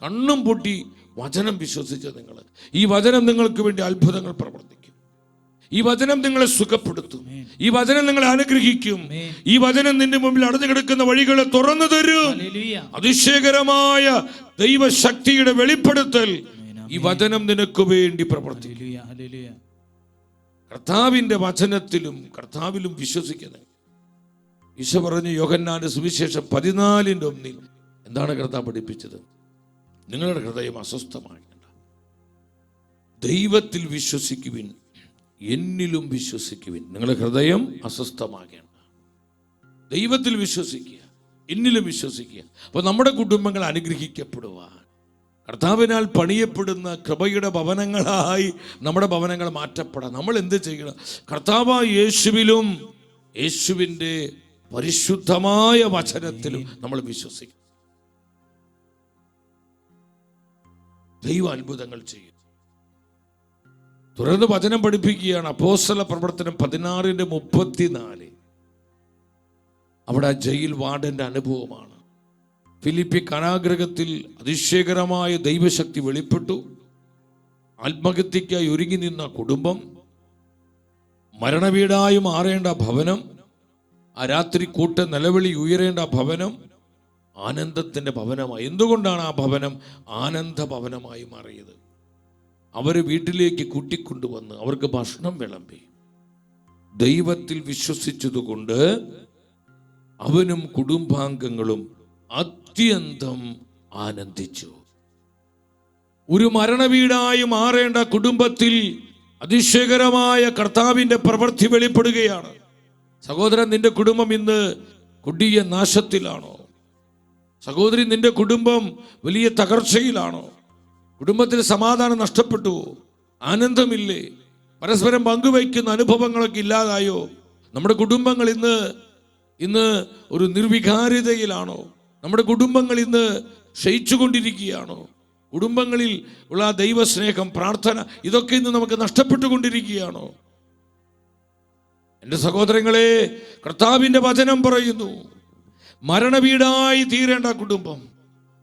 കണ്ണും പൊട്ടി വചനം വിശ്വസിച്ച നിങ്ങൾ, ഈ വചനം നിങ്ങൾക്ക് വേണ്ടി അത്ഭുതങ്ങൾ പ്രവർത്തിക്കും. ഈ വചനം നിങ്ങളെ സുഖപ്പെടുത്തും. ഈ വചനം നിങ്ങളെ അനുഗ്രഹിക്കും. ഈ വചനം നിന്റെ മുമ്പിൽ അടഞ്ഞു കിടക്കുന്ന വഴികളെ തുറന്നു തരും. അതിശയകരമായ ദൈവശക്തിയുടെ വെളിപ്പെടുത്തൽ ഈ വചനം നിനക്ക് വേണ്ടി പ്രവർത്തിക്കും. കർത്താവിന്റെ വചനത്തിലും കർത്താവിലും വിശ്വസിക്കുന്നത്. ഈശോ പറഞ്ഞു, യോഹന്നാന്റെ സുവിശേഷം 14:1 എന്താണ് കർത്താവ് പഠിപ്പിച്ചത്? നിങ്ങളുടെ ഹൃദയം അസ്വസ്ഥമാകേണ്ട, ദൈവത്തിൽ വിശ്വസിക്കുവിൻ, എന്നിലും വിശ്വസിക്കുവിൻ. നിങ്ങളുടെ ഹൃദയം അസ്വസ്ഥമാകേണ്ട, ദൈവത്തിൽ വിശ്വസിക്കുക, എന്നിലും വിശ്വസിക്കുക. അപ്പോൾ നമ്മുടെ കുടുംബങ്ങൾ അനുഗ്രഹിക്കപ്പെടുവാൻ, കർത്താവിനാൽ പണിയപ്പെടുന്ന കൃപയുടെ ഭവനങ്ങളായി നമ്മുടെ ഭവനങ്ങൾ മാറ്റപ്പെടാൻ നമ്മൾ എന്ത് ചെയ്യണം? കർത്താവായ യേശുവിലും യേശുവിൻ്റെ പരിശുദ്ധമായ വചനത്തിലും നമ്മൾ വിശ്വസിക്കും. ദൈവം അത്ഭുതങ്ങൾ ചെയ്യും. തുടർന്ന് വചനം പഠിപ്പിക്കുകയാണ്. അപ്പോസ്തല പ്രവർത്തനം 16:34. അവിടെ ജയിൽ വാർഡന്റെ അനുഭവമാണ്. ഫിലിപ്പി കാരാഗൃഹത്തിൽ അതിശയകരമായ ദൈവശക്തി വെളിപ്പെട്ടു. ആത്മഹത്യയ്ക്കായി ഒരുങ്ങി നിന്ന കുടുംബം, മരണവീടായി മാറേണ്ട ഭവനം, ആ രാത്രി കൂട്ട നിലവിളി ഉയരേണ്ട ഭവനം ആനന്ദത്തിന്റെ ഭവനമായി. എന്തുകൊണ്ടാണ് ആ ഭവനം ആനന്ദ ഭവനമായി മാറിയത്? അവര് വീട്ടിലേക്ക് കൂട്ടിക്കൊണ്ടുവന്ന് അവർക്ക് ഭക്ഷണം വിളമ്പി. ദൈവത്തിൽ വിശ്വസിച്ചതുകൊണ്ട് അവനും കുടുംബാംഗങ്ങളും അത്യന്തം ആനന്ദിച്ചു. ഒരു മരണവീടായി മാറേണ്ട കുടുംബത്തിൽ അതിശയകരമായ കർത്താവിന്റെ പ്രവൃത്തി വെളിപ്പെടുകയാണ്. സഹോദരൻ, നിന്റെ കുടുംബം ഇന്ന് കൊടിയ നാശത്തിലാണോ? സഹോദരി, നിന്റെ കുടുംബം വലിയ തകർച്ചയിലാണോ? കുടുംബത്തിൽ സമാധാനം നഷ്ടപ്പെട്ടു, ആനന്ദമില്ലേ? പരസ്പരം പങ്കുവയ്ക്കുന്ന അനുഭവങ്ങളൊക്കെ ഇല്ലാതായോ? നമ്മുടെ കുടുംബങ്ങൾ ഇന്ന് ഒരു നിർവികാര്യതയിലാണോ? നമ്മുടെ കുടുംബങ്ങൾ ഇന്ന് ക്ഷയിച്ചുകൊണ്ടിരിക്കുകയാണോ? കുടുംബങ്ങളിൽ ഉള്ള ദൈവസ്നേഹം, പ്രാർത്ഥന, ഇതൊക്കെ ഇന്ന് നമുക്ക് നഷ്ടപ്പെട്ടുകൊണ്ടിരിക്കുകയാണോ? എൻ്റെ സഹോദരങ്ങളെ, കർത്താവിൻ്റെ വചനം പറയുന്നു, മരണവീടായി തീരേണ്ട കുടുംബം,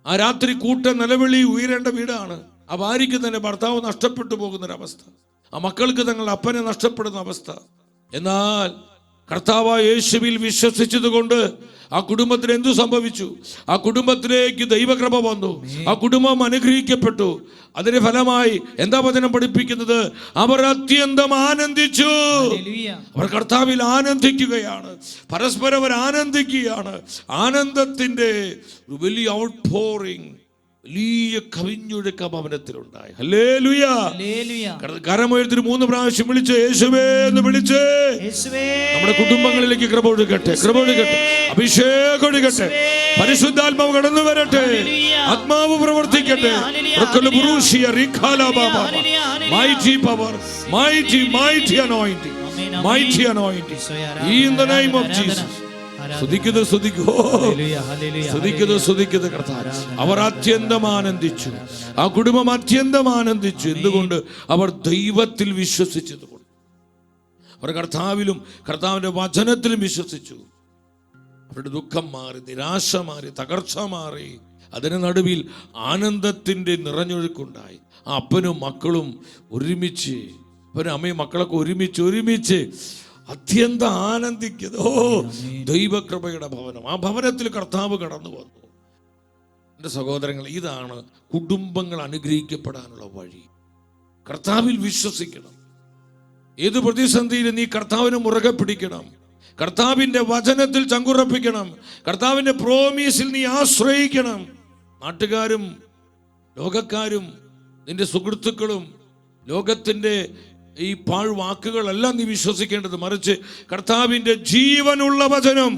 ആ രാത്രി കൂട്ട നിലവിളി ഉയരേണ്ട വീടാണ്. ആ ഭാര്യയ്ക്ക് തന്നെ ഭർത്താവ് നഷ്ടപ്പെട്ടു പോകുന്നൊരവസ്ഥ, ആ മക്കൾക്ക് തങ്ങളുടെ അപ്പനെ നഷ്ടപ്പെടുന്ന അവസ്ഥ. എന്നാൽ കർത്താവായ യേശുവിൽ വിശ്വസിച്ചതുകൊണ്ട് ആ കുടുംബത്തിന് എന്തു സംഭവിച്ചു? ആ കുടുംബത്തിലേക്ക് ദൈവകൃപ വന്നു, ആ കുടുംബം അനുഗ്രഹിക്കപ്പെട്ടു. അതിന്റെ ഫലമായി എന്താ വചനം പഠിപ്പിക്കുന്നത്? അവർ അത്യന്തം ആനന്ദിച്ചു. അവർ കർത്താവിൽ ആനന്ദിക്കുകയാണ്, പരസ്പരം അവർ ആനന്ദിക്കുകയാണ്. ആനന്ദത്തിന്റെ ഒരു വലിയ ഔട്ട് പോറിംഗ്, വലിയ കവിഞ്ഞൊഴുക്ക ഭവനത്തിലുണ്ടായി. ഹല്ലേലൂയ. കരമുയർത്തി 3 പ്രാവശ്യം വിളിച്ച് യേശുവേ എന്ന് വിളിച്ച് നമ്മുടെ കുടുംബങ്ങളിലേക്ക് കൃപ ഒഴുകട്ടെ, കൃപ ഒഴുകട്ടെ, അഭിഷേകം ഒഴുകട്ടെ, പരിശുദ്ധാത്മാവ് കടന്നു വരട്ടെ, ആത്മാവ് പ്രവർത്തിക്കട്ടെ. Mighty power, mighty anointing, mighty anointing in the name of Jesus. സ്തുതിക്കുന്നു കർത്താവ്. അവർ അത്യന്തം ആനന്ദിച്ചു, ആ കുടുംബം അത്യന്തം ആനന്ദിച്ചു. എന്തുകൊണ്ട്? അവർ ദൈവത്തിൽ വിശ്വസിച്ചതുകൊണ്ട്. അവർ കർത്താവിലും കർത്താവിന്റെ വചനത്തിലും വിശ്വസിച്ചു. അവരുടെ ദുഃഖം മാറി, നിരാശ മാറി, തകർച്ച മാറി. അതിന് നടുവിൽ ആനന്ദത്തിന്റെ നിറഞ്ഞൊഴുക്കുണ്ടായി. ആ അപ്പനും മക്കളും ഒരുമിച്ച്, അപ്പനും അമ്മയും മക്കളൊക്കെ ഒരുമിച്ച് അത്യന്തം ആനന്ദിക്കുന്നു. ദൈവകൃപയുടെ ഭവനം, ആ ഭവനത്തിൽ കർത്താവ് കടന്നു വന്നു. എൻ്റെ സഹോദരങ്ങൾ, ഇതാണ് കുടുംബങ്ങൾ അനുഗ്രഹിക്കപ്പെടാനുള്ള വഴി. കർത്താവിൽ വിശ്വസിക്കണം. ഏത് പ്രതിസന്ധിയിലും നീ കർത്താവിനെ മുറുകെ പിടിക്കണം, കർത്താവിന്റെ വചനത്തിൽ ചങ്കുറപ്പിക്കണം, കർത്താവിന്റെ പ്രോമിസിൽ നീ ആശ്രയിക്കണം. നാട്ടുകാരും ലോകക്കാരും നിന്റെ സുഹൃത്തുക്കളും ലോകത്തിന്റെ ഈ പാഴ്വാക്കുകളെല്ലാം നീ വിശ്വസിക്കേണ്ടത്, മറിച്ച് കർത്താവിന്റെ ജീവനുള്ള വചനം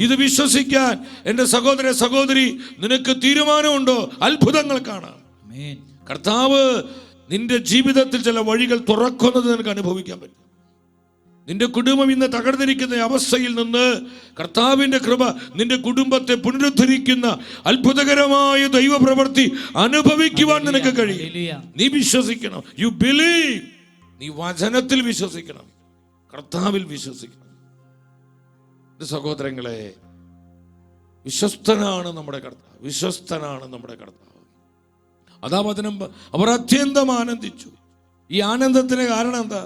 ഇത് വിശ്വസിക്കാൻ എൻ്റെ സഹോദര സഹോദരി, നിനക്ക് തീരുമാനമുണ്ടോ? അത്ഭുതങ്ങൾ കാണാം. കർത്താവ് നിന്റെ ജീവിതത്തിൽ ചില വഴികൾ തുറക്കുന്നത് നിനക്ക് അനുഭവിക്കാൻ പറ്റും. നിന്റെ കുടുംബം ഇന്ന് തകർന്നിരിക്കുന്ന അവസ്ഥയിൽ നിന്ന് കർത്താവിന്റെ കൃപ നിന്റെ കുടുംബത്തെ പുനരുദ്ധരിക്കുന്ന അത്ഭുതകരമായ ദൈവപ്രവൃത്തി അനുഭവിക്കുവാൻ നിനക്ക് കഴിയും. നീ വിശ്വസിക്കണം. You believe. നീ വചനത്തിൽ വിശ്വസിക്കണം, കർത്താവിൽ വിശ്വസിക്കണം. സഹോദരങ്ങളെ, വിശ്വസ്തനാണ് നമ്മുടെ കർത്താവ്, വിശ്വസ്തനാണ് നമ്മുടെ കർത്താവ്. അതാ വചനം. അവർ അത്യന്തം ആനന്ദിച്ചു. ഈ ആനന്ദത്തിന് കാരണം എന്താ?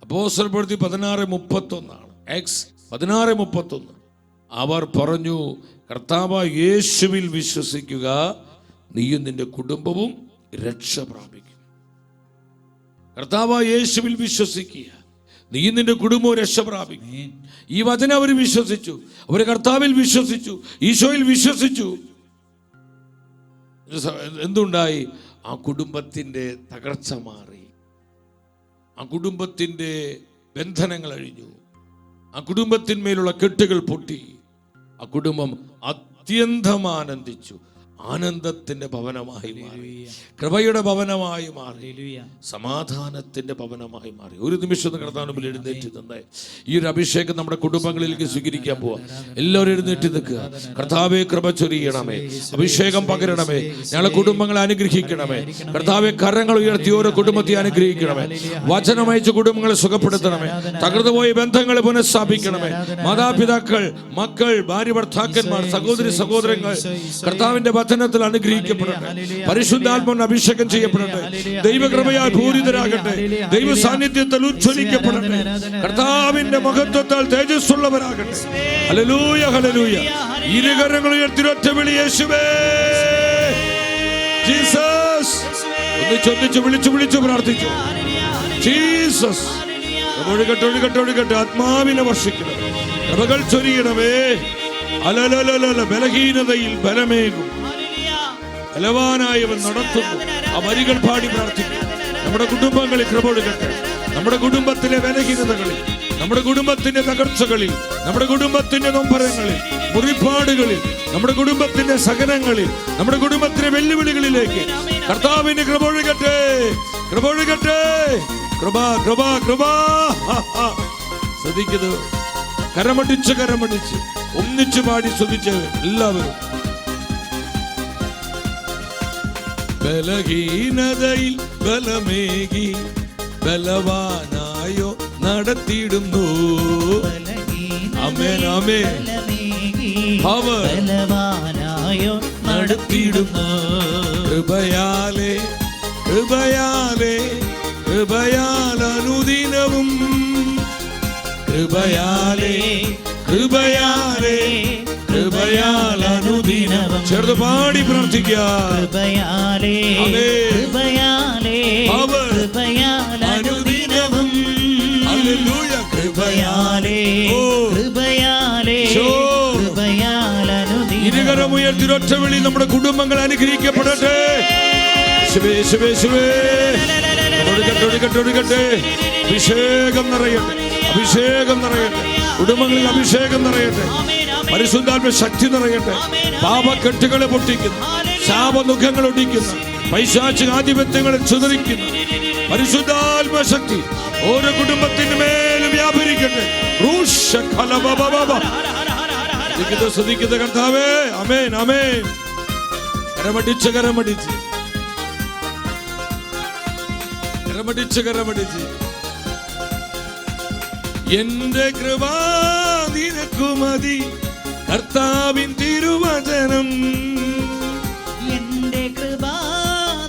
അപ്പോസ്തലപ്രവൃത്തി 16:31 Acts 16:31. അവർ പറഞ്ഞു, കർത്താവായ യേശുവിൽ വിശ്വസിക്കുക, നീയും നിന്റെ കുടുംബവും രക്ഷ പ്രാപിക്കും. കർത്താവായ യേശുവിൽ വിശ്വസിക്കുക, നീ നിന്റെ കുടുംബവും രക്ഷ പ്രാപിക്കും. ഈ വചനം അവർ വിശ്വസിച്ചു. അവർ കർത്താവിൽ വിശ്വസിച്ചു, ഈശോയിൽ വിശ്വസിച്ചു. എന്തുണ്ടായി? ആ കുടുംബത്തിന്റെ തകർച്ച മാറി, ആ കുടുംബത്തിന്റെ ബന്ധനങ്ങൾ അഴിഞ്ഞു, ആ കുടുംബത്തിന്മേലുള്ള കെട്ടുകൾ പൊട്ടി, ആ കുടുംബം അത്യന്തം ആനന്ദിച്ചു. ആനന്ദത്തിന്റെ ഭവനമായി മാറി, കൃപയുടെ ഭവനമായി മാറി, സമാധാനത്തിന്റെ ഭവനമായി മാറി. ഒരു നിമിഷം കർത്താവിന് മുമ്പിൽ എഴുന്നേറ്റ് നിന്ന് ഈ ഒരു അഭിഷേകം നമ്മുടെ കുടുംബങ്ങളിലേക്ക് സ്വീകരിക്കാൻ പോവാ. എല്ലാവരും എഴുന്നേറ്റ് നിൽക്കുക. കർത്താവെ, കൃപ ചൊരിയണമേ, അഭിഷേകം പകരണമേ, ഞങ്ങളെ കുടുംബങ്ങളെ അനുഗ്രഹിക്കണമേ. കർത്താവെ, കരങ്ങൾ ഉയർത്തി ഓരോ കുടുംബത്തെ അനുഗ്രഹിക്കണമേ. വചനമയച്ച് കുടുംബങ്ങളെ സുഖപ്പെടുത്തണമേ. തകർന്നുപോയ ബന്ധങ്ങളെ പുനഃസ്ഥാപിക്കണമേ. മാതാപിതാക്കൾ, മക്കൾ, ഭാര്യ, ഭർത്താക്കന്മാർ, സഹോദരി സഹോദരങ്ങൾ കർത്താവിന്റെ വചനത്തിൽ അനുഗ്രഹിക്കപ്പെടട്ടെ. പരിശുദ്ധാത്മാവിന് അഭിഷേകം ചെയ്യപ്പെടട്ടെ. ദൈവകൃപയാൽ പൂരിതരാകട്ടെ. ദൈവ സാന്നിധ്യത്തിൽ ഉജ്ജ്വലിക്കപ്പെടട്ടെ. കർത്താവിന്റെ മഹത്വത്താൽ തേജസ്സുള്ളവരാകട്ടെ. Hallelujah, hallelujah. ഇരുകരങ്ങൾ ഉയർത്തി ഒറ്റ വിളി, യേശുവേ, ജീസസ്. ഒന്നിച്ച് വിളിച്ചു പ്രാർത്ഥിച്ചു. ജീസസ്. ഒഴുകട്ടെ, ഒഴുകട്ടെ, ഒഴുകട്ടെ. ആത്മാവിനെ വർഷിക്കണം. കൃപകൾ ചൊരിയണമേ. അലലലല. ബലഹീനതയിൽ ബലമേകും, ബലവാനായവൻ നടത്തുന്നു. ആ വരികൾ പാടി പ്രാർത്ഥിക്കും. നമ്മുടെ കുടുംബങ്ങളിൽ കൃപ ഒഴുകട്ടെ. നമ്മുടെ കുടുംബത്തിലെ ബലഹീനതകളിൽ, നമ്മുടെ കുടുംബത്തിന്റെ തകർച്ചകളിൽ, നമ്മുടെ കുടുംബത്തിന്റെ നൊമ്പരങ്ങളിൽ, മുറിപ്പാടുകളിൽ, നമ്മുടെ കുടുംബത്തിന്റെ സഹനങ്ങളിൽ, നമ്മുടെ കുടുംബത്തിലെ വെല്ലുവിളികളിലേക്ക് കർത്താവിന്റെ കൃപ ഒഴുകട്ടെ. കൃപ ഒഴുകട്ടെ. കൃപ, കൃപ, കൃപ. ശ്രദ്ധിക്കുന്നു. കരമടിച്ച് ഒന്നിച്ചു പാടി സ്തുതിച്ച് എല്ലാവരും. ബലഹീനതയിൽ ബലമേകി ബലവാനായോ നടത്തിയിടുന്നു. ആമേൻ, ആമേൻ. ബലവാനായോ നടത്തിയിടുന്നു. കൃപയാലേ, കൃപയാലേ, കൃപയാൽ അനുദിനവും. കൃപയാലേ, കൃപയാലേ, കൃപയാൽ അനുദിനവും. ചേർന്ന് പാടി പ്രാർത്ഥിക്കാം. കൃപയാലേ, കൃപയാലേ, കൃപയാൽ അനുദിനവും. ഹല്ലേലൂയ. കൃപയാലേ, കൃപയാലേ, കൃപയാൽ അനുദിനവും. ഇരുകരം ഉയർത്തി ഒറ്റ വിളി. നമ്മുടെ കുടുംബങ്ങൾ അനുഗ്രഹിക്കപ്പെടട്ടെ. ഒഴുകട്ടെ. അഭിഷേകം നിറയട്ടെ. അഭിഷേകം നിറയട്ടെ. കുടുംബങ്ങളിൽ അഭിഷേകം നിറയട്ടെ. പരിശുദ്ധാത്മ ശക്തി നിറയട്ടെ. പാപക്കെട്ടുകളെ പൊട്ടിക്കുന്നു, ശാപമുഖങ്ങൾ ഒടിക്കുന്നു, പൈശാചിക ആധിപത്യങ്ങളെ ചിതറിക്കുന്നു. പരിശുദ്ധാത്മ ശക്തി ഓരോ കുടുംബത്തിന് മേലും വ്യാപരിക്കട്ടെ. ശ്രദ്ധിക്കുന്ന കർത്താവേ. ആമേൻ, ആമേൻ. കരമടിച്ച് എന്റെ കൃപ നിനക്കു മതി, കർത്താവിൻ തിരുവചനം. എന്റെ കൃപ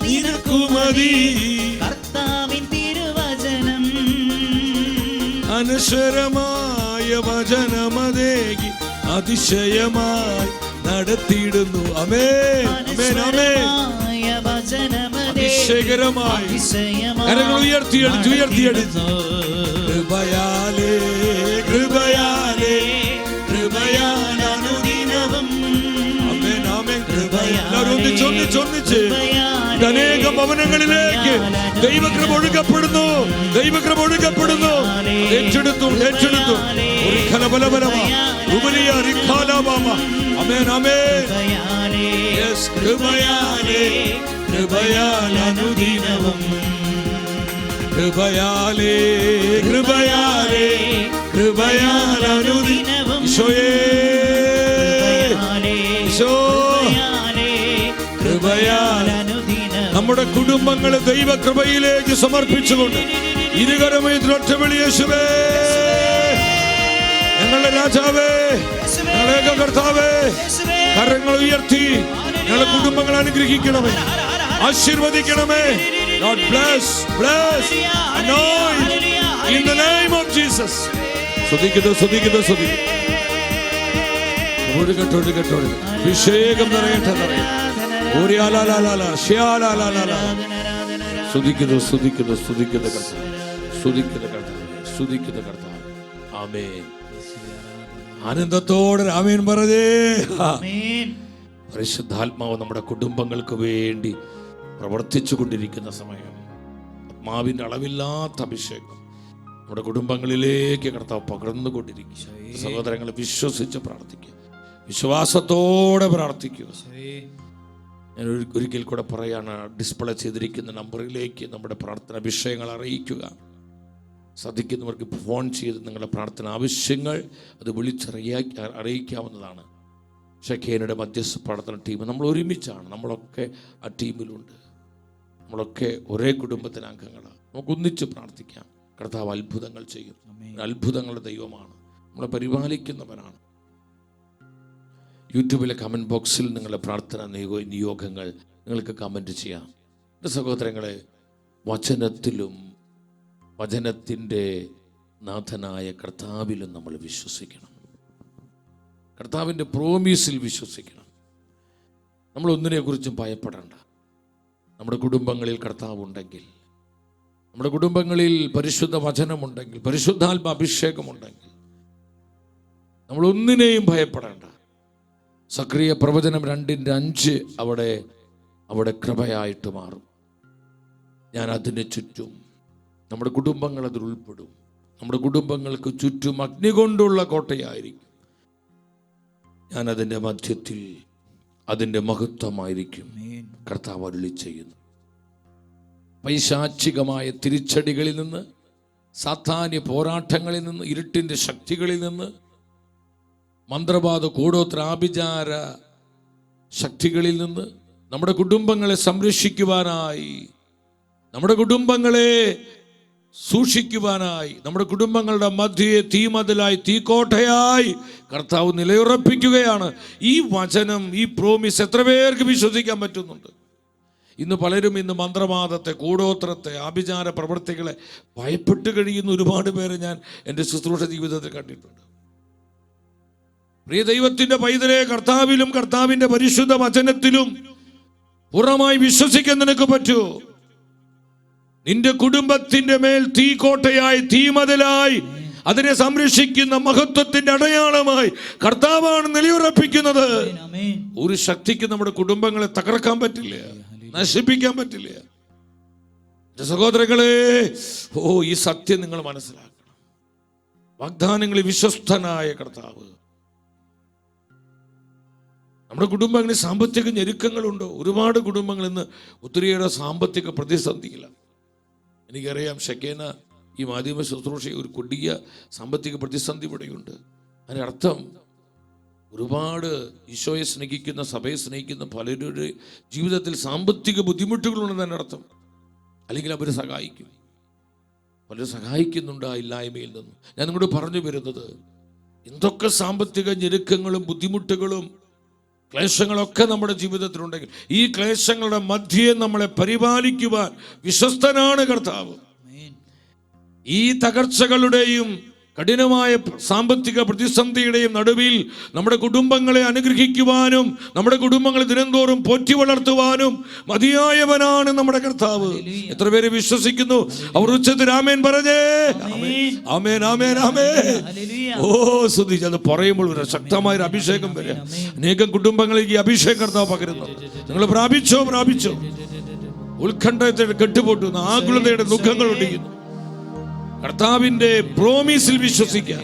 നിനക്കു മതി, കർത്താവിൻ തിരുവചനം. അനശ്വരമായ വചനമതേകി അതിശയമായി നടത്തിയിടുന്നു. ആമേൻ, ആമേൻ, ആമേൻ. അതിശയകരമായി കരങ്ങൾ ഉയർത്തിയടിച്ചു. കൃപയാലേ, കൃപയാലേ, കൃപയാൽ അനുദിനവും. ആമേൻ, ആമേൻ. എല്ലാവരും ഒന്നിച്ച് അനേക ഭവനങ്ങളിലേക്ക് ദൈവകൃപ ഒഴുകപ്പെടുന്നു. ദൈവകൃപ ഒഴുകപ്പെടുന്നു. ഏറ്റെടുത്തു. ആമേൻ, ആമേൻ. കൃപയാലേ, കൃപയാൽ അനുദിനവും. കൃപയാലേ, കൃപയാലേ, കൃപയാൽ അനുദിനവും. ഈശോയേ, ഈശോ, കൃപയാൽ നമ്മുടെ കുടുംബങ്ങളെ ദൈവകൃപയിലേക്ക് സമർപ്പിച്ചുകൊണ്ട് ഇരുകരമയത്തിൽ ഒറ്റ വിളി, യേശുവേ, ഞങ്ങളുടെ രാജാവേ, ഞങ്ങളുടെ കർത്താവേ. കരങ്ങൾ ഉയർത്തി ഞങ്ങളുടെ കുടുംബങ്ങളെ അനുഗ്രഹിക്കണമേ, ആശീർവദിക്കണമേ. God bless, anoint in the name of Jesus. സ്തുതിക്കുന്നു. അഭിഷേകം നിറയട്ടെ. സ്തുതിക്കുന്നു കർത്താവ്. ആമേൻ. ആനന്ദത്തോടെ ആമേൻ പറഞ്ഞേ. പരിശുദ്ധാത്മാവ് നമ്മുടെ കുടുംബങ്ങൾക്ക് വേണ്ടി പ്രവർത്തിച്ചു കൊണ്ടിരിക്കുന്ന സമയം, ആത്മാവിൻ്റെ അളവില്ലാത്ത അഭിഷേകം നമ്മുടെ കുടുംബങ്ങളിലേക്ക് കർത്താവ് പകർന്നുകൊണ്ടിരിക്കുക. സഹോദരങ്ങളെ, വിശ്വസിച്ച് പ്രാർത്ഥിക്കുക, വിശ്വാസത്തോടെ പ്രാർത്ഥിക്കുക. ഞാൻ ഒരിക്കൽ കൂടെ പറയാണ്, ഡിസ്പ്ലേ ചെയ്തിരിക്കുന്ന നമ്പറിലേക്ക് നമ്മുടെ പ്രാർത്ഥന വിഷയങ്ങൾ അറിയിക്കുക. സാധിക്കുന്നവർക്ക് ഫോൺ ചെയ്ത് നിങ്ങളുടെ പ്രാർത്ഥന ആവശ്യങ്ങൾ അത് അറിയിക്കാവുന്നതാണ്. ഷെഖേനയുടെ മധ്യസ്ഥ പ്രാർത്ഥന ടീം നമ്മൾ ഒരുമിച്ചാണ്, നമ്മളൊക്കെ ആ ടീമിലുണ്ട്. നമ്മളൊക്കെ ഒരേ കുടുംബത്തിലെ അംഗങ്ങളാണ്. നമുക്ക് ഒന്നിച്ച് പ്രാർത്ഥിക്കാം. കർത്താവ് അത്ഭുതങ്ങൾ ചെയ്യും. അത്ഭുതങ്ങളുടെ ദൈവമാണ്, നമ്മളെ പരിപാലിക്കുന്നവനാണ്. യൂട്യൂബിലെ കമൻറ്റ് ബോക്സിൽ നിങ്ങളുടെ പ്രാർത്ഥന നിയോഗങ്ങൾ നിങ്ങൾക്ക് കമൻറ്റ് ചെയ്യാം. എൻ്റെ സഹോദരങ്ങളെ, വചനത്തിലും വചനത്തിൻ്റെ നാഥനായ കർത്താവിലും നമ്മൾ വിശ്വസിക്കണം. കർത്താവിൻ്റെ പ്രോമിസിൽ വിശ്വസിക്കണം. നമ്മൾ ഒന്നിനെക്കുറിച്ചും ഭയപ്പെടേണ്ട. നമ്മുടെ കുടുംബങ്ങളിൽ കർത്താവ് ഉണ്ടെങ്കിൽ, നമ്മുടെ കുടുംബങ്ങളിൽ പരിശുദ്ധ വചനമുണ്ടെങ്കിൽ, പരിശുദ്ധാത്മ അഭിഷേകമുണ്ടെങ്കിൽ നമ്മൾ ഒന്നിനെയും ഭയപ്പെടേണ്ട. സക്രിയ പ്രവചനം 2:5 അവിടെ കൃപയായിട്ട് മാറും. ഞാൻ അതിന് ചുറ്റും, നമ്മുടെ കുടുംബങ്ങൾ അതിൽ ഉൾപ്പെടും. നമ്മുടെ കുടുംബങ്ങൾക്ക് ചുറ്റും അഗ്നി കൊണ്ടുള്ള കോട്ടയായിരിക്കും. ഞാൻ അതിൻ്റെ മധ്യത്തിൽ അതിൻ്റെ മഹത്വമായിരിക്കും. കർത്താവ് അരുളി ചെയ്യുന്നു. പൈശാചികമായ തിരിച്ചടികളിൽ നിന്ന്, സാത്താന്യ പോരാട്ടങ്ങളിൽ നിന്ന്, ഇരുട്ടിൻ്റെ ശക്തികളിൽ നിന്ന്, മന്ത്രവാദ കൂടോത്ര ആഭിചാര ശക്തികളിൽ നിന്ന് നമ്മുടെ കുടുംബങ്ങളെ സംരക്ഷിക്കുവാനായി, നമ്മുടെ കുടുംബങ്ങളെ സൂക്ഷിക്കുവാനായി, നമ്മുടെ കുടുംബങ്ങളുടെ മധ്യയെ തീമതിലായി, തീക്കോട്ടയായി കർത്താവ് നിലയുറപ്പിക്കുകയാണ്. ഈ വചനം, ഈ പ്രോമിസ് എത്ര പേർക്ക് വിശ്വസിക്കാൻ പറ്റുന്നുണ്ട്? ഇന്ന് പലരും മന്ത്രവാദത്തെ, കൂടോത്രത്തെ, ആഭിചാര പ്രവൃത്തികളെ ഭയപ്പെട്ട് കഴിയുന്ന ഒരുപാട് പേരെ ഞാൻ എൻ്റെ ശുശ്രൂഷ ജീവിതത്തിൽ കണ്ടിട്ടുണ്ട്. പ്രിയ ദൈവത്തിൻ്റെ പൈതലെ, കർത്താവിലും കർത്താവിൻ്റെ പരിശുദ്ധ വചനത്തിലും പൂർണ്ണമായി വിശ്വസിക്കാൻ നിനക്ക് പറ്റുമോ? നിന്റെ കുടുംബത്തിന്റെ മേൽ തീക്കോട്ടയായി, തീമതിലായി, അതിനെ സംരക്ഷിക്കുന്ന മഹത്വത്തിന്റെ അടയാളമായി കർത്താവാണ് നിലയുറപ്പിക്കുന്നത്. ഒരു ശക്തിക്ക് നമ്മുടെ കുടുംബങ്ങളെ തകർക്കാൻ പറ്റില്ല, നശിപ്പിക്കാൻ പറ്റില്ല. സഹോദരങ്ങളെ, ഈ സത്യം നിങ്ങൾ മനസ്സിലാക്കണം. വാഗ്ദാനങ്ങളിൽ വിശ്വസ്തനായ കർത്താവ്. നമ്മുടെ കുടുംബങ്ങളിൽ സാമ്പത്തിക ഞെരുക്കങ്ങളുണ്ടോ? ഒരുപാട് കുടുംബങ്ങൾ ഇന്ന് ഒത്തിരിയേറെ സാമ്പത്തിക പ്രതിസന്ധിയിലാണ്. എനിക്കറിയാം, ഷെഖേന ഈ മാധ്യമ ശുശ്രൂഷ ഒരു കൊടിയ സാമ്പത്തിക പ്രതിസന്ധി ഇവിടെയുണ്ട്. അതിനർത്ഥം ഒരുപാട് ഈശോയെ സ്നേഹിക്കുന്ന, സഭയെ സ്നേഹിക്കുന്ന പലരുടെ ജീവിതത്തിൽ സാമ്പത്തിക ബുദ്ധിമുട്ടുകളുണ്ടെന്ന് അർത്ഥം. അല്ലെങ്കിൽ അവർ സഹായിക്കും, പലരും സഹായിക്കുന്നുണ്ട് ആ ഇല്ലായ്മയിൽ നിന്ന്. ഞാൻ നിങ്ങളോട് പറഞ്ഞു വരുന്നത്, എന്തൊക്കെ സാമ്പത്തിക ഞെരുക്കങ്ങളും ബുദ്ധിമുട്ടുകളും ക്ലേശങ്ങളൊക്കെ നമ്മുടെ ജീവിതത്തിലുണ്ടെങ്കിൽ ഈ ക്ലേശങ്ങളുടെ മധ്യേ നമ്മളെ പരിപാലിക്കുവാൻ വിശ്വസ്തനാണ് കർത്താവ്. ഈ തകർച്ചകളുടെയും കഠിനമായ സാമ്പത്തിക പ്രതിസന്ധിയുടെയും നടുവിൽ നമ്മുടെ കുടുംബങ്ങളെ അനുഗ്രഹിക്കുവാനും നമ്മുടെ കുടുംബങ്ങളെ ദിനംതോറും പോറ്റി വളർത്തുവാനും മതിയായവനാണ് നമ്മുടെ കർത്താവ്. എത്ര പേര് വിശ്വസിക്കുന്നു? അവർ ഉച്ചത്തിൽ ആമേൻ പറഞ്ഞേ. ആമേൻ, ആമേൻ, ആമേൻ. ശ്രദ്ധിച്ച്, അത് പറയുമ്പോൾ ഒരു ശക്തമായ അഭിഷേകം വരിക. അനേകം കുടുംബങ്ങളിലേക്ക് ഈ അഭിഷേകം കർത്താവ് പകരുന്നു. നിങ്ങൾ പ്രാപിച്ചോ? ഉത്കണ്ഠയുടെ കെട്ടുപൊട്ടുന്നു, ആകുലതയുടെ ദുഃഖങ്ങൾ ഒടിയുന്നു. കർത്താവിന്റെ പ്രോമിസിൽ വിശ്വസിക്കുക.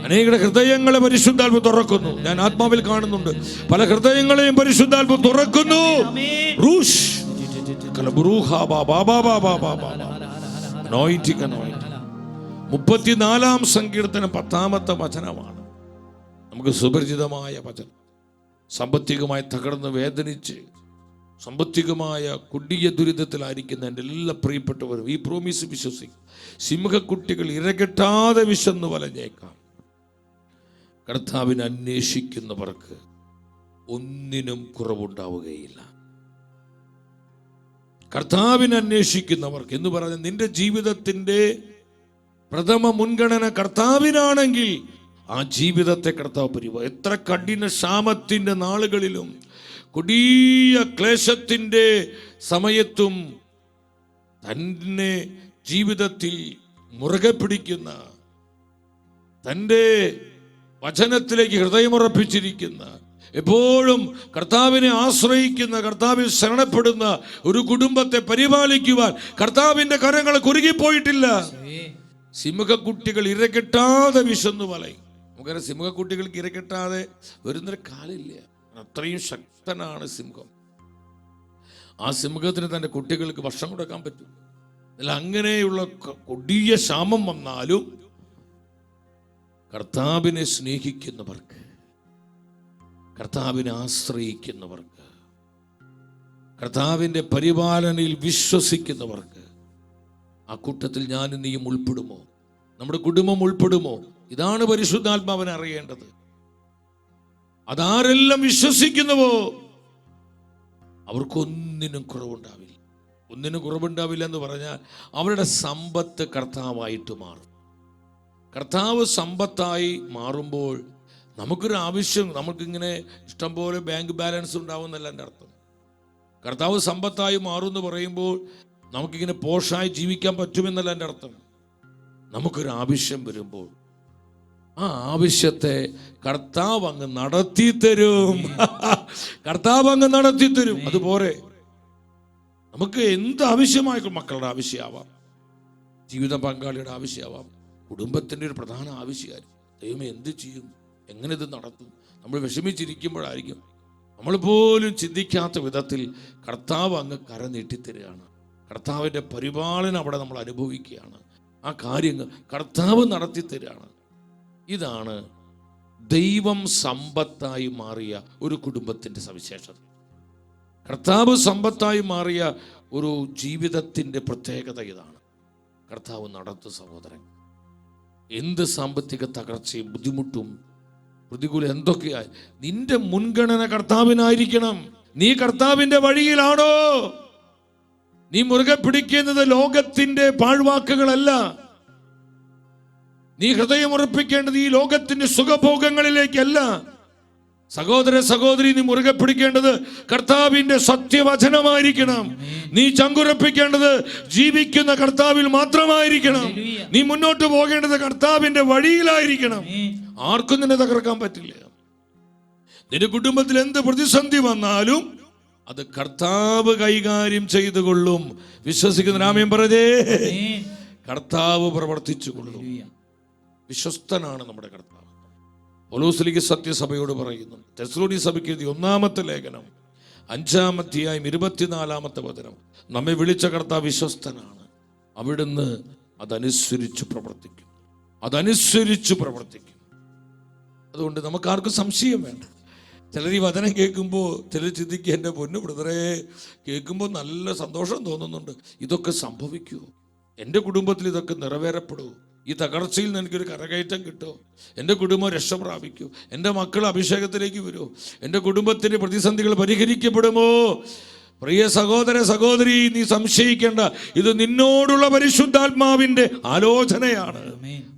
അനേക ഹൃദയങ്ങളെ പരിശുദ്ധാത്മ തുറക്കുന്നു. ഞാൻ ആത്മാവിൽ കാണുന്നുണ്ട്, പല ഹൃദയങ്ങളെയും പരിശുദ്ധാത്മ തുറക്കുന്നു. 34-ാം സങ്കീർത്തനം 10-ാമത്തെ വചനമാണ് നമുക്ക് സുപരിചിതമായ വചനം. സാമ്പത്തികമായി തകർന്ന് വേദനിച്ച് സാമ്പത്തികമായ കൊടിയ ദുരിതത്തിലായിരിക്കുന്ന എൻ്റെ എല്ലാ പ്രിയപ്പെട്ടവരും ഈ പ്രോമിസ് വിശ്വസിക്കും. സിംഹക്കുട്ടികൾ ഇരകെട്ടാതെ വിശന്നു വലഞ്ഞേക്കാം. കർത്താവിനെ അന്വേഷിക്കുന്നവർക്ക് ഒന്നിനും കുറവുണ്ടാവുകയില്ല. കർത്താവിനെ അന്വേഷിക്കുന്നവർക്ക് എന്ന് പറഞ്ഞാൽ നിന്റെ ജീവിതത്തിൻ്റെ പ്രഥമ മുൻഗണന കർത്താവിനാണെങ്കിൽ ആ ജീവിതത്തെ കർത്താവ് പരിപാലിക്കും. എത്ര കഠിന ക്ഷാമത്തിൻ്റെ നാളുകളിലും കൊടിയ ക്ലേശത്തിൻ്റെ സമയത്തും തന്നെ ജീവിതത്തിൽ മുറുകെ പിടിക്കുന്ന, തൻ്റെ വചനത്തിലേക്ക് ഹൃദയമുറപ്പിച്ചിരിക്കുന്ന, എപ്പോഴും കർത്താവിനെ ആശ്രയിക്കുന്ന, കർത്താവിൽ ശരണപ്പെടുന്ന ഒരു കുടുംബത്തെ പരിപാലിക്കുവാൻ കർത്താവിൻ്റെ കരങ്ങൾ കുറുകിപ്പോയിട്ടില്ല. സിംഹക്കുട്ടികൾ ഇരകെട്ടാതെ വിശന്നു വലയും. നമുക്കറിയാം, സിംഹക്കുട്ടികൾക്ക് ഇരകെട്ടാതെ വരുന്നൊരു കാലില്ല. അത്രയും ശക്തനാണ് സിംഹം. ആ സിംഹത്തിന് തൻ്റെ കുട്ടികൾക്ക് ഭക്ഷണം കൊടുക്കാൻ പറ്റും. അല്ല, അങ്ങനെയുള്ള കൊടിയ ക്ഷാമം വന്നാലും കർത്താവിനെ സ്നേഹിക്കുന്നവർക്ക്, കർത്താവിനെ ആശ്രയിക്കുന്നവർക്ക്, കർത്താവിൻ്റെ പരിപാലനയിൽ വിശ്വസിക്കുന്നവർക്ക് ആ കൂട്ടത്തിൽ ഞാനും നീയും ഉൾപ്പെടുമോ? നമ്മുടെ കുടുംബം ഉൾപ്പെടുമോ? ഇതാണ് പരിശുദ്ധാത്മാവിനെ അറിയേണ്ടത്. അതാരെല്ലാം വിശ്വസിക്കുന്നുവോ അവർക്കൊന്നിനും കുറവുണ്ടാവില്ല. ഒന്നിനും കുറവുണ്ടാവില്ല എന്ന് പറഞ്ഞാൽ അവരുടെ സമ്പത്ത് കർത്താവായിട്ട് മാറും. കർത്താവ് സമ്പത്തായി മാറുമ്പോൾ നമുക്കൊരു ആവശ്യം, നമുക്കിങ്ങനെ ഇഷ്ടംപോലെ ബാങ്ക് ബാലൻസ് ഉണ്ടാവും എന്നല്ല എൻ്റെ അർത്ഥം. കർത്താവ് സമ്പത്തായി മാറും എന്ന് പറയുമ്പോൾ നമുക്കിങ്ങനെ പോഷായി ജീവിക്കാൻ പറ്റുമെന്നല്ല എൻ്റെ അർത്ഥം. നമുക്കൊരു ആവശ്യം വരുമ്പോൾ ആ ആവശ്യത്തെ കർത്താവ് അങ്ങ് നടത്തി തരും. കർത്താവ് അങ്ങ് നടത്തി തരും. അതുപോലെ നമുക്ക് എന്ത് ആവശ്യമായിരിക്കും, മക്കളുടെ ആവശ്യമാവാം, ജീവിത പങ്കാളിയുടെ ആവശ്യമാവാം, കുടുംബത്തിൻ്റെ ഒരു പ്രധാന ആവശ്യമായിരിക്കും. ദൈവമേ എന്ത് ചെയ്യും, എങ്ങനെ ഇത് നടത്തും? നമ്മൾ വിഷമിച്ചിരിക്കുമ്പോഴായിരിക്കും നമ്മൾ പോലും ചിന്തിക്കാത്ത വിധത്തിൽ കർത്താവ് അങ്ങ് കര നീട്ടിത്തരികയാണ്. കർത്താവിൻ്റെ പരിപാലനം അവിടെ നമ്മൾ അനുഭവിക്കുകയാണ്. ആ കാര്യങ്ങൾ കർത്താവ് നടത്തി തരികയാണ്. ഇതാണ് ദൈവം സമ്പത്തായി മാറിയ ഒരു കുടുംബത്തിൻ്റെ സവിശേഷത. കർത്താവ് സമ്പത്തായി മാറിയ ഒരു ജീവിതത്തിൻ്റെ പ്രത്യേകത ഇതാണ്. കർത്താവ് നടത്തും സഹോദരൻ. എന്ത് സാമ്പത്തിക തകർച്ചയും ബുദ്ധിമുട്ടും പ്രതികൂലം എന്തൊക്കെയായി, നിന്റെ മുൻഗണന കർത്താവിനായിരിക്കണം. നീ കർത്താവിൻ്റെ വഴിയിലാണോ? നീ മുറുകെ പിടിക്കുന്നത് ലോകത്തിന്റെ പാഴ്വാക്കുകളല്ല. നീ ഹൃദയം ഉറപ്പിക്കേണ്ടത് ഈ ലോകത്തിന്റെ സുഖഭോഗങ്ങളിലേക്കല്ല. സഹോദര സഹോദരി, നീ മുറുകെ പിടിക്കേണ്ടത് കർത്താവിന്റെ സത്യവചനമായിരിക്കണം. നീ ചങ്കുറപ്പിക്കേണ്ടത് ജീവിക്കുന്ന കർത്താവിൽ മാത്രമായിരിക്കണം. നീ മുന്നോട്ട് പോകേണ്ടത് കർത്താവിന്റെ വഴിയിലായിരിക്കണം. ആർക്കും നിന്നെ തകർക്കാൻ പറ്റില്ല. നിന്റെ കുടുംബത്തിൽ എന്ത് പ്രതിസന്ധി വന്നാലും അത് കർത്താവ് കൈകാര്യം ചെയ്തു കൊള്ളും. വിശ്വസിക്കുന്ന ആമേൻ പറഞ്ഞേ. കർത്താവ് പ്രവർത്തിച്ചു കൊള്ളും. വിശ്വസ്തനാണ് നമ്മുടെ കർത്താവ്. പൗലോസ് സത്യസഭയോട് പറയുന്നു, തെസ്സലോനിക്ക സഭയ്ക്ക് എഴുതിയ 1-ാമത്തെ ലേഖനം 5-ാം അധ്യായം 24-ാമത്തെ വചനം, നമ്മെ വിളിച്ച കർത്താവ് വിശ്വസ്തനാണ്. അവിടുന്ന് അതനുസരിച്ച് പ്രവർത്തിക്കും. അതനുസരിച്ച് പ്രവർത്തിക്കും. അതുകൊണ്ട് നമുക്കാർക്കും സംശയം വേണ്ട. ചിലർ ഈ വചനം കേൾക്കുമ്പോൾ ചിലർ ചിന്തിക്കുക, എൻ്റെ പൊന്നു ബ്രദറെ, കേൾക്കുമ്പോൾ നല്ല സന്തോഷം തോന്നുന്നുണ്ട്. ഇതൊക്കെ സംഭവിക്കുമോ? എൻ്റെ കുടുംബത്തിൽ ഇതൊക്കെ നിറവേറപ്പെടുമോ? ഈ തകർച്ചയിൽ നിന്ന് എനിക്കൊരു കരകയറ്റം കിട്ടുമോ? എൻ്റെ കുടുംബം രക്ഷ പ്രാപിക്കുമോ? എൻ്റെ മക്കൾ അഭിഷേകത്തിലേക്ക് വരുമോ? എൻ്റെ കുടുംബത്തിൻ്റെ പ്രതിസന്ധികൾ പരിഹരിക്കപ്പെടുമോ? പ്രിയ സഹോദര സഹോദരി, നീ സംശയിക്കേണ്ട. ഇത് നിന്നോടുള്ള പരിശുദ്ധാത്മാവിൻ്റെ ആലോചനയാണ്.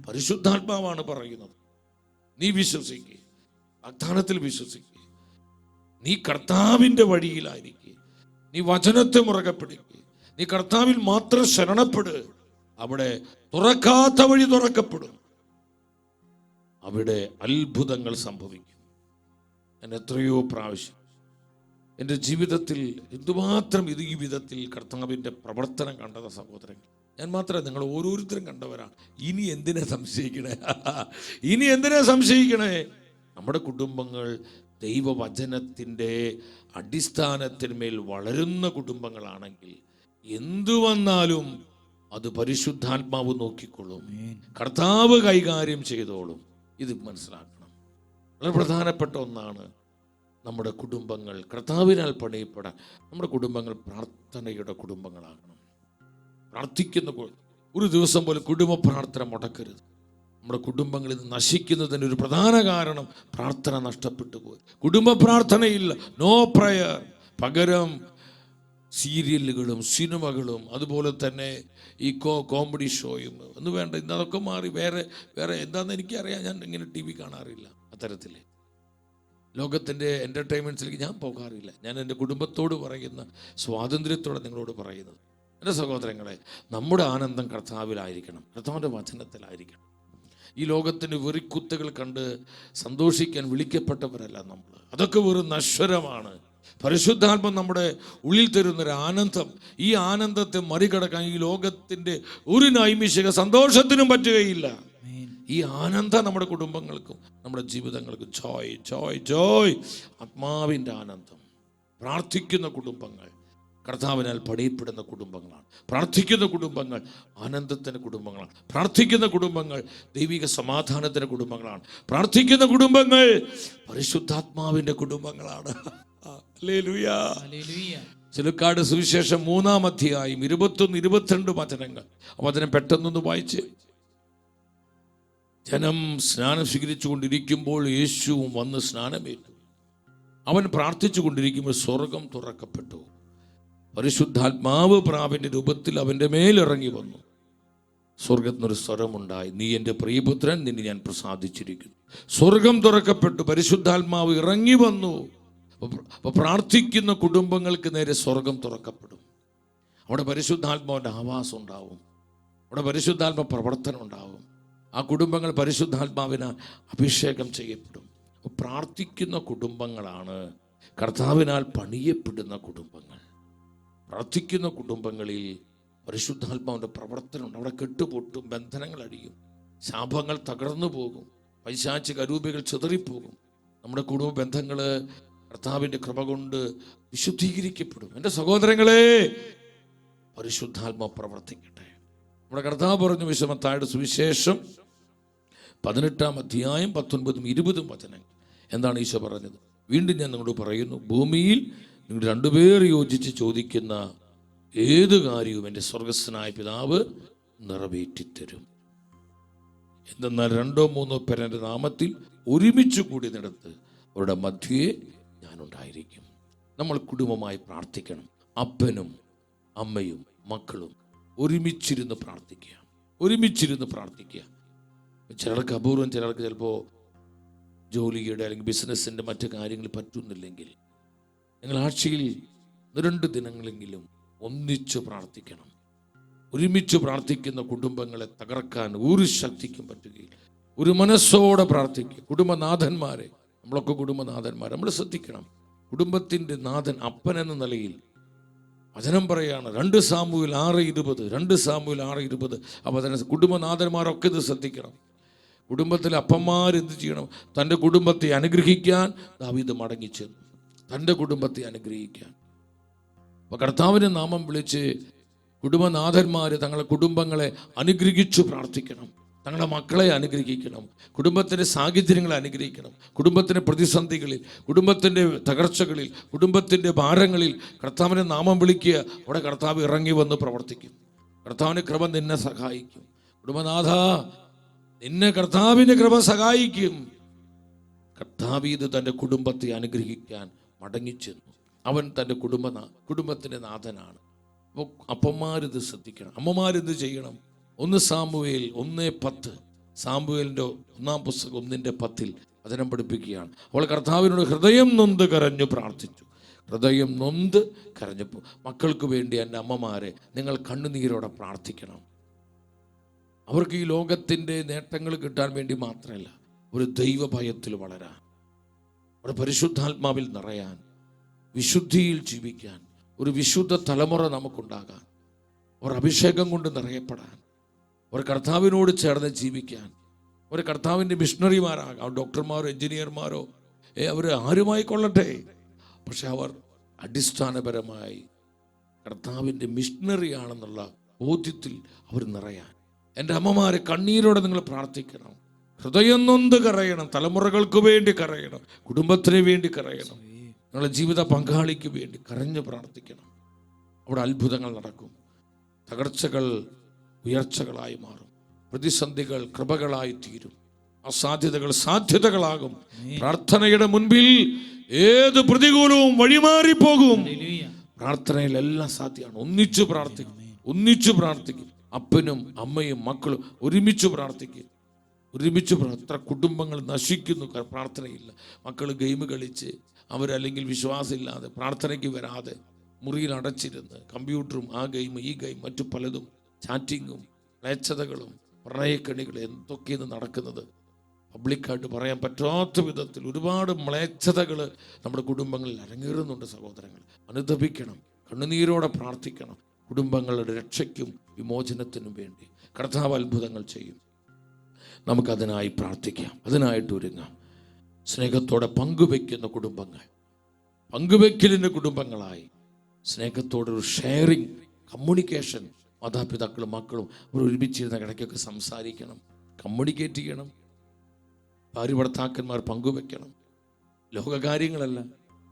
പരിശുദ്ധാത്മാവാണ് പറയുന്നത്. നീ വിശ്വസിക്കുക, വാഗ്ദാനത്തിൽ വിശ്വസിക്കുക. നീ കർത്താവിൻ്റെ വഴിയിലായിരിക്കുക. നീ വചനത്തെ മുറുകെ പിടിക്കുക. നീ കർത്താവിൽ മാത്രം ശരണപ്പെടുക. അവിടെ തുറക്കാത്ത വഴി തുറക്കപ്പെടും. അവിടെ അത്ഭുതങ്ങൾ സംഭവിക്കും. ഞാൻ എത്രയോ പ്രാവശ്യം എൻ്റെ ജീവിതത്തിൽ എന്തുമാത്രം ഈ വിധത്തിൽ കർത്താവിൻ്റെ പ്രവർത്തനം കണ്ടത സഹോദരങ്ങൾ. ഞാൻ മാത്രമല്ല, നിങ്ങൾ ഓരോരുത്തരും കണ്ടവരാണ്. ഇനി എന്തിനെ സംശയിക്കണേ? ഇനി എന്തിനെ സംശയിക്കണേ? നമ്മുടെ കുടുംബങ്ങൾ ദൈവവചനത്തിൻ്റെ അടിസ്ഥാനത്തിന്മേൽ വളരുന്ന കുടുംബങ്ങളാണെങ്കിൽ എന്തു വന്നാലും അത് പരിശുദ്ധാത്മാവ് നോക്കിക്കൊള്ളും. കർത്താവ് കൈകാര്യം ചെയ്തോളും. ഇത് മനസ്സിലാക്കണം. വളരെ പ്രധാനപ്പെട്ട ഒന്നാണ് നമ്മുടെ കുടുംബങ്ങൾ കർത്താവിനാൽ പണിയപ്പെടാൻ. നമ്മുടെ കുടുംബങ്ങൾ പ്രാർത്ഥനയുടെ കുടുംബങ്ങളാകണം. പ്രാർത്ഥിക്കുന്ന ഒരു ദിവസം പോലും കുടുംബ പ്രാർത്ഥന മുടക്കരുത്. നമ്മുടെ കുടുംബങ്ങളിൽ നശിക്കുന്നതിന് ഒരു പ്രധാന കാരണം പ്രാർത്ഥന നഷ്ടപ്പെട്ടു പോയി. കുടുംബ പ്രാർത്ഥനയില്ല, നോ പ്രയർ. പകരം സീരിയലുകളും സിനിമകളും അതുപോലെ തന്നെ ഈ കോമഡി ഷോയും ഒന്നും വേണ്ട. ഇന്ന് അതൊക്കെ മാറി വേറെ എന്താണെന്ന് എനിക്കറിയാം. ഞാൻ ഇങ്ങനെ TV കാണാറില്ല. അത്തരത്തിൽ ലോകത്തിൻ്റെ എൻ്റർടൈൻമെൻറ്റ്സിലേക്ക് ഞാൻ പോകാറില്ല. ഞാൻ എൻ്റെ കുടുംബത്തോട് പറയുന്ന സ്വാതന്ത്ര്യത്തോടെ നിങ്ങളോട് പറയുന്നത്, എൻ്റെ സഹോദരങ്ങളെ, നമ്മുടെ ആനന്ദം കർത്താവിലായിരിക്കണം, കർത്താവിൻ്റെ വചനത്തിലായിരിക്കണം. ഈ ലോകത്തിന് വെറിക്കുത്തുകൾ കണ്ട് സന്തോഷിക്കാൻ വിളിക്കപ്പെട്ടവരല്ല നമ്മൾ. അതൊക്കെ വെറും നശ്വരമാണ്. പരിശുദ്ധാത്മ നമ്മുടെ ഉള്ളിൽ തരുന്നൊരു ആനന്ദം, ഈ ആനന്ദത്തെ മറികടക്കാൻ ഈ ലോകത്തിൻ്റെ ഒരു നൈമിഷിക സന്തോഷത്തിനും പറ്റുകയില്ല. ഈ ആനന്ദം നമ്മുടെ കുടുംബങ്ങൾക്കും നമ്മുടെ ജീവിതങ്ങൾക്കും ജോയ് ജോയ് ജോയ്, ആത്മാവിൻ്റെ ആനന്ദം. പ്രാർത്ഥിക്കുന്ന കുടുംബങ്ങൾ, കർത്താവിനാൽ പണിയപ്പെടുന്ന കുടുംബങ്ങളാണ്. പ്രാർത്ഥിക്കുന്ന കുടുംബങ്ങൾ ആനന്ദത്തിൻ്റെ കുടുംബങ്ങളാണ്. പ്രാർത്ഥിക്കുന്ന കുടുംബങ്ങൾ ദൈവിക സമാധാനത്തിൻ്റെ കുടുംബങ്ങളാണ്. പ്രാർത്ഥിക്കുന്ന കുടുംബങ്ങൾ പരിശുദ്ധാത്മാവിൻ്റെ കുടുംബങ്ങളാണ്. ഹല്ലേലൂയ. ചിലക്കാട് സുവിശേഷം 3-ാം അധ്യായം 21-22 വചനങ്ങൾ. ആ വചനം പെട്ടെന്നൊന്ന് വായിച്ച്. ജനം സ്നാനം സ്വീകരിച്ചു കൊണ്ടിരിക്കുമ്പോൾ യേശുവും വന്ന് സ്നാനമേറ്റു. അവൻ പ്രാർത്ഥിച്ചു കൊണ്ടിരിക്കുമ്പോൾ സ്വർഗം തുറക്കപ്പെട്ടു. പരിശുദ്ധാത്മാവ് പ്രാവിന്റെ രൂപത്തിൽ അവന്റെ മേലിറങ്ങി വന്നു. സ്വർഗത്തിനൊരു സ്വരമുണ്ടായി, നീ എൻ്റെ പ്രിയപുത്രൻ, നിന്നെ ഞാൻ പ്രസാദിച്ചിരിക്കുന്നു. സ്വർഗം തുറക്കപ്പെട്ടു, പരിശുദ്ധാത്മാവ് ഇറങ്ങി വന്നു. അപ്പോൾ പ്രാർത്ഥിക്കുന്ന കുടുംബങ്ങൾക്ക് നേരെ സ്വർഗം തുറക്കപ്പെടും. അവിടെ പരിശുദ്ധാത്മാവിൻ്റെ ആവാസം ഉണ്ടാവും. അവിടെ പരിശുദ്ധാത്മ പ്രവർത്തനം ഉണ്ടാവും. ആ കുടുംബങ്ങൾ പരിശുദ്ധാത്മാവിനാൽ അഭിഷേകം ചെയ്യപ്പെടും. പ്രാർത്ഥിക്കുന്ന കുടുംബങ്ങളാണ് കർത്താവിനാൽ പണിയപ്പെടുന്ന കുടുംബങ്ങൾ. പ്രാർത്ഥിക്കുന്ന കുടുംബങ്ങളിൽ പരിശുദ്ധാത്മാവിൻ്റെ പ്രവർത്തനമുണ്ട്. അവിടെ കെട്ടുപൊട്ടും, ബന്ധനങ്ങൾ അടിയും, ശാപങ്ങൾ തകർന്നു പോകും, പൈശാചിക അരൂപികൾ ചിതറിപ്പോകും. നമ്മുടെ കുടുംബ ബന്ധങ്ങൾ കർത്താവിൻ്റെ കൃപ കൊണ്ട് വിശുദ്ധീകരിക്കപ്പെടും. എൻ്റെ സഹോദരങ്ങളെ, പരിശുദ്ധാത്മാവ് പ്രവർത്തിക്കട്ടെ. നമ്മുടെ കർത്താവ് പറഞ്ഞു, മത്തായിയുടെ സുവിശേഷം 18-ാം അധ്യായം 19-20 വചനങ്ങൾ. എന്താണ് ഈശോ പറഞ്ഞത്? വീണ്ടും ഞാൻ നിങ്ങളോട് പറയുന്നു, ഭൂമിയിൽ നിങ്ങൾ രണ്ടുപേർ യോജിച്ച് ചോദിക്കുന്ന ഏത് കാര്യവും എൻ്റെ സ്വർഗസ്ഥനായ പിതാവ് നിറവേറ്റിത്തരും. എന്തെന്നാൽ 2-3 പേർ എൻ്റെ നാമത്തിൽ ഒരുമിച്ച് കൂടി നടത്ത് അവരുടെ മധ്യേ ഞാനുണ്ടായിരിക്കും. നമ്മൾ കുടുംബമായി പ്രാർത്ഥിക്കണം. അപ്പനും അമ്മയും മക്കളും ഒരുമിച്ചിരുന്ന് പ്രാർത്ഥിക്കുക. ഒരുമിച്ചിരുന്ന് പ്രാർത്ഥിക്കുക. ചിലർക്ക് അപൂർവം, ചിലർക്ക് ചിലപ്പോൾ ജോലിയുടെ അല്ലെങ്കിൽ ബിസിനസ്സിൻ്റെ മറ്റു കാര്യങ്ങൾ പറ്റുന്നില്ലെങ്കിൽ നിങ്ങൾ ആഴ്ചയിൽ 2 ദിനങ്ങളെങ്കിലും ഒന്നിച്ച് പ്രാർത്ഥിക്കണം. ഒരുമിച്ച് പ്രാർത്ഥിക്കുന്ന കുടുംബങ്ങളെ തകർക്കാൻ ഒരു ശക്തിക്കും പറ്റുകയില്ല. ഒരു മനസ്സോടെ പ്രാർത്ഥിക്കുക. കുടുംബനാഥന്മാരെ, നമ്മളൊക്കെ കുടുംബനാഥന്മാർ, നമ്മൾ ശ്രദ്ധിക്കണം. കുടുംബത്തിൻ്റെ നാഥൻ അപ്പൻ എന്ന നിലയിൽ വചനം പറയാണ് 2 സാമുവേൽ 6:20 അപ്പോൾ അതിനെ കുടുംബനാഥന്മാരൊക്കെ ഇത് ശ്രദ്ധിക്കണം. കുടുംബത്തിലെ അപ്പന്മാരെന്ത് ചെയ്യണം? തൻ്റെ കുടുംബത്തെ അനുഗ്രഹിക്കാൻ ദാവീദ് മടങ്ങിച്ചെന്നു. തൻ്റെ കുടുംബത്തെ അനുഗ്രഹിക്കാൻ. അപ്പോൾ കർത്താവിൻ്റെ നാമം വിളിച്ച് കുടുംബനാഥന്മാർ തങ്ങളുടെ കുടുംബങ്ങളെ അനുഗ്രഹിച്ചു പ്രാർത്ഥിക്കണം. തങ്ങളുടെ മക്കളെ അനുഗ്രഹിക്കണം. കുടുംബത്തിൻ്റെ സാഹചര്യങ്ങളെ അനുഗ്രഹിക്കണം. കുടുംബത്തിൻ്റെ പ്രതിസന്ധികളിൽ, കുടുംബത്തിൻ്റെ തകർച്ചകളിൽ, കുടുംബത്തിൻ്റെ ഭാരങ്ങളിൽ കർത്താവിൻ്റെ നാമം വിളിക്കുക. അവിടെ കർത്താവ് ഇറങ്ങി വന്ന് പ്രവർത്തിക്കും. കർത്താവിൻ്റെ കൃപ നിന്നെ സഹായിക്കും. കുടുംബനാഥ, നിന്നെ കർത്താവിൻ്റെ കൃപ സഹായിക്കും. കർത്താവീത് തൻ്റെ കുടുംബത്തെ അനുഗ്രഹിക്കാൻ മടങ്ങിച്ചെന്നു. അവൻ തൻ്റെ കുടുംബത്തിൻ്റെ നാഥനാണ്. അപ്പോൾ അപ്പന്മാരിത് ശ്രദ്ധിക്കണം. അമ്മമാരിത് ചെയ്യണം. 1 സാമുവേൽ 1:10, സാമുവേലിൻ്റെ 1-ാം പുസ്തകം 1:10 വചനം പഠിപ്പിക്കുകയാണ്. അവൾ കർത്താവിനോട് ഹൃദയം നൊന്ത് കരഞ്ഞു പ്രാർത്ഥിച്ചു. ഹൃദയം നൊന്ത് കരഞ്ഞപ്പോൾ മക്കൾക്ക് വേണ്ടി എൻ്റെ അമ്മമാരെ നിങ്ങൾ കണ്ണുനീരോടെ പ്രാർത്ഥിക്കണം. അവർക്ക് ഈ ലോകത്തിൻ്റെ നേട്ടങ്ങൾ കിട്ടാൻ വേണ്ടി മാത്രമല്ല, ഒരു ദൈവഭയത്തിൽ വളരാൻ, ഒരു പരിശുദ്ധാത്മാവിൽ നിറയാൻ, വിശുദ്ധിയിൽ ജീവിക്കാൻ, ഒരു വിശുദ്ധ തലമുറ നമുക്കുണ്ടാകാൻ, ഒരു അഭിഷേകം കൊണ്ട് നിറയപ്പെടാൻ, ഒരു കർത്താവിനോട് ചേർന്ന് ജീവിക്കാൻ, ഒരു കർത്താവിൻ്റെ മിഷണറിമാരാകാം. ഡോക്ടർമാരോ എഞ്ചിനീയർമാരോ അവർ ആരുമായിക്കൊള്ളട്ടെ, പക്ഷെ അവർ അടിസ്ഥാനപരമായി കർത്താവിൻ്റെ മിഷണറിയാണെന്നുള്ള ബോധ്യത്തിൽ അവർ നിറയാൻ. എൻ്റെ അമ്മമാരെ കണ്ണീരോടെ നിങ്ങൾ പ്രാർത്ഥിക്കണം. ഹൃദയം നൊന്ത് കരയണം. തലമുറകൾക്ക് വേണ്ടി കരയണം. കുടുംബത്തിന് വേണ്ടി കരയണം. നിങ്ങളുടെ ജീവിത പങ്കാളിക്ക് വേണ്ടി കരഞ്ഞ് പ്രാർത്ഥിക്കണം. അവിടെ അത്ഭുതങ്ങൾ നടക്കും. തകർച്ചകൾ ഉയർച്ചകളായി മാറും. പ്രതിസന്ധികൾ കൃപകളായി തീരും. അസാധ്യതകൾ സാധ്യതകളാകും. പ്രാർത്ഥനയുടെ മുൻപിൽ ഏത് പ്രതികൂലവും വഴിമാറിപ്പോകും. പ്രാർത്ഥനയിൽ എല്ലാം സാധ്യമാണ്. ഒന്നിച്ചു പ്രാർത്ഥിക്കും. അപ്പനും അമ്മയും മക്കളും ഒരുമിച്ച് പ്രാർത്ഥിക്കും. എത്ര കുടുംബങ്ങൾ നശിക്കുന്നു പ്രാർത്ഥനയില്ല. മക്കൾ ഗെയിം കളിച്ച് അവരല്ലെങ്കിൽ വിശ്വാസമില്ലാതെ പ്രാർത്ഥനയ്ക്ക് വരാതെ മുറിയിൽ അടച്ചിരുന്ന് കമ്പ്യൂട്ടറും ആ ഗെയിം ഈ ഗെയിം മറ്റു പലതും ചാറ്റിങ്ങും മ്ലേച്ഛതകളും പ്രണയക്കെണികളും എന്തൊക്കെയാണ് നടക്കുന്നത്. പബ്ലിക്കായിട്ട് പറയാൻ പറ്റാത്ത വിധത്തിൽ ഒരുപാട് മ്ലേച്ഛതകൾ നമ്മുടെ കുടുംബങ്ങളിൽ അരങ്ങേറുന്നുണ്ട്. സഹോദരങ്ങൾ, അനുതപിക്കണം. കണ്ണുനീരോടെ പ്രാർത്ഥിക്കണം. കുടുംബങ്ങളുടെ രക്ഷയ്ക്കും വിമോചനത്തിനും വേണ്ടി കർത്താവ് അത്ഭുതങ്ങൾ ചെയ്യും. നമുക്കതിനായി പ്രാർത്ഥിക്കാം. അതിനായിട്ട് ഒരുങ്ങാം. സ്നേഹത്തോടെ പങ്കുവെക്കുന്ന കുടുംബങ്ങൾ, പങ്കുവെക്കലിൻ്റെ കുടുംബങ്ങളായി സ്നേഹത്തോടൊരു ഷെയറിങ്, കമ്മ്യൂണിക്കേഷൻ. മാതാപിതാക്കളും മക്കളും അവർ ഒരുമിച്ചിരുന്ന ഇടയ്ക്കൊക്കെ സംസാരിക്കണം, കമ്മ്യൂണിക്കേറ്റ് ചെയ്യണം. ഭാര്യ ഭർത്താക്കന്മാർ പങ്കുവെക്കണം. ലോകകാര്യങ്ങളല്ല,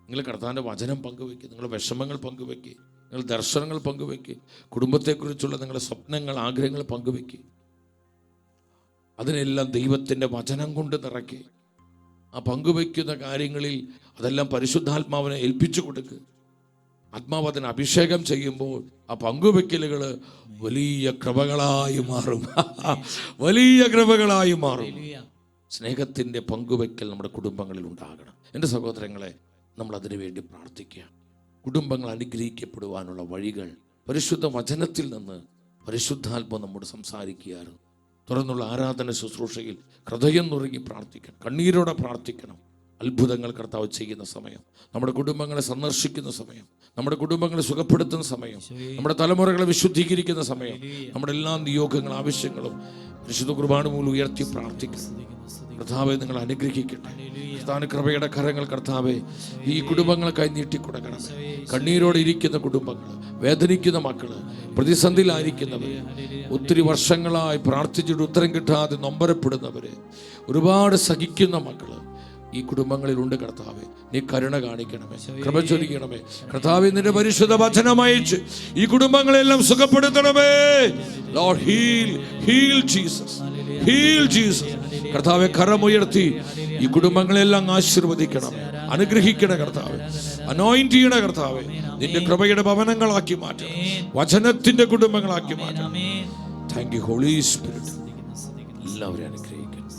നിങ്ങൾ കർത്താവിൻ്റെ വചനം പങ്കുവെക്കുക, നിങ്ങളുടെ വിഷമങ്ങൾ പങ്കുവെക്കുക, നിങ്ങൾ ദർശനങ്ങൾ പങ്കുവെക്കുക, കുടുംബത്തെക്കുറിച്ചുള്ള നിങ്ങളുടെ സ്വപ്നങ്ങൾ, ആഗ്രഹങ്ങൾ പങ്കുവെക്കുക. അതിനെല്ലാം ദൈവത്തിൻ്റെ വചനം കൊണ്ട് നിറയ്ക്കുക. ആ പങ്കുവെക്കുന്ന കാര്യങ്ങളിൽ അതെല്ലാം പരിശുദ്ധാത്മാവിനെ ഏൽപ്പിച്ചു കൊടുക്കുക. ആത്മാവ് അതിന് അഭിഷേകം ചെയ്യുമ്പോൾ ആ പങ്കുവെക്കലുകൾ വലിയ കൃപകളായി മാറും. വലിയ കൃപകളായി മാറും. സ്നേഹത്തിൻ്റെ പങ്കുവെക്കൽ നമ്മുടെ കുടുംബങ്ങളിൽ ഉണ്ടാകണം. എൻ്റെ സഹോദരങ്ങളെ, നമ്മൾ അതിനു വേണ്ടി പ്രാർത്ഥിക്കുക. കുടുംബങ്ങൾ അനുഗ്രഹിക്കപ്പെടുവാനുള്ള വഴികൾ പരിശുദ്ധ വചനത്തിൽ നിന്ന് പരിശുദ്ധാത്മാവ് നമ്മോട് സംസാരിക്കുകയായിരുന്നു. തുറന്നുള്ള ആരാധന ശുശ്രൂഷയിൽ ഹൃദയം നുറുങ്ങി പ്രാർത്ഥിക്കണം, കണ്ണീരോടെ പ്രാർത്ഥിക്കണം. അത്ഭുതങ്ങൾ കർത്താവ് ചെയ്യുന്ന സമയം, നമ്മുടെ കുടുംബങ്ങളെ സന്ദർശിക്കുന്ന സമയം, നമ്മുടെ കുടുംബങ്ങളെ സുഖപ്പെടുത്തുന്ന സമയം, നമ്മുടെ തലമുറകളെ വിശുദ്ധീകരിക്കുന്ന സമയം, നമ്മുടെ എല്ലാ നിയോഗങ്ങളും ആവശ്യങ്ങളും പരിശുദ്ധ കുർബാന മൂലം ഉയർത്തി പ്രാർത്ഥിക്കണം. കർത്താവെ, നിങ്ങൾ അനുഗ്രഹിക്കട്ടെ. കർത്താവിന്റെ കൃപയുടെ കരങ്ങൾ കർത്താവെ ഈ കുടുംബങ്ങൾക്കായി നീട്ടിക്കൊടുക്കണമേ. കണ്ണീരോടെ ഇരിക്കുന്ന കുടുംബങ്ങൾ, വേദനിക്കുന്ന മക്കള്, പ്രതിസന്ധിയിലായിരിക്കുന്നവര്, ഒത്തിരി വർഷങ്ങളായി പ്രാർത്ഥിച്ചിട്ട് ഉത്തരം കിട്ടാതെ നൊമ്പരപ്പെടുന്നവര്, ഒരുപാട് സഹിക്കുന്ന മക്കള് ഈ കുടുംബങ്ങളിലുണ്ട്. കർത്താവെ, നീ കരുണ കാണിക്കണമേ, കൃപ ചൊരിയണമേ. കർത്താവെ, നിന്റെ പരിശുദ്ധ വചനം അയച്ച് ഈ കുടുംബങ്ങളെല്ലാം സുഖപ്പെടുത്തണമേ. Lord, heal Jesus, heal Jesus. കർത്താവെ, കരമുയർത്തി ഈ കുടുംബങ്ങളെല്ലാം ആശീർവദിക്കണമേ, അനുഗ്രഹിക്കണേ കർത്താവെ, അനോയിന്റ് ചെയ്യണ കർത്താവെ. നിന്റെ കൃപയുടെ ഭവനങ്ങളാക്കി മാറ്റണം, വചനത്തിന്റെ കുടുംബങ്ങളാക്കി മാറ്റണം. Thank you Holy Spirit. എല്ലാവരെയും അനുഗ്രഹിക്കണം.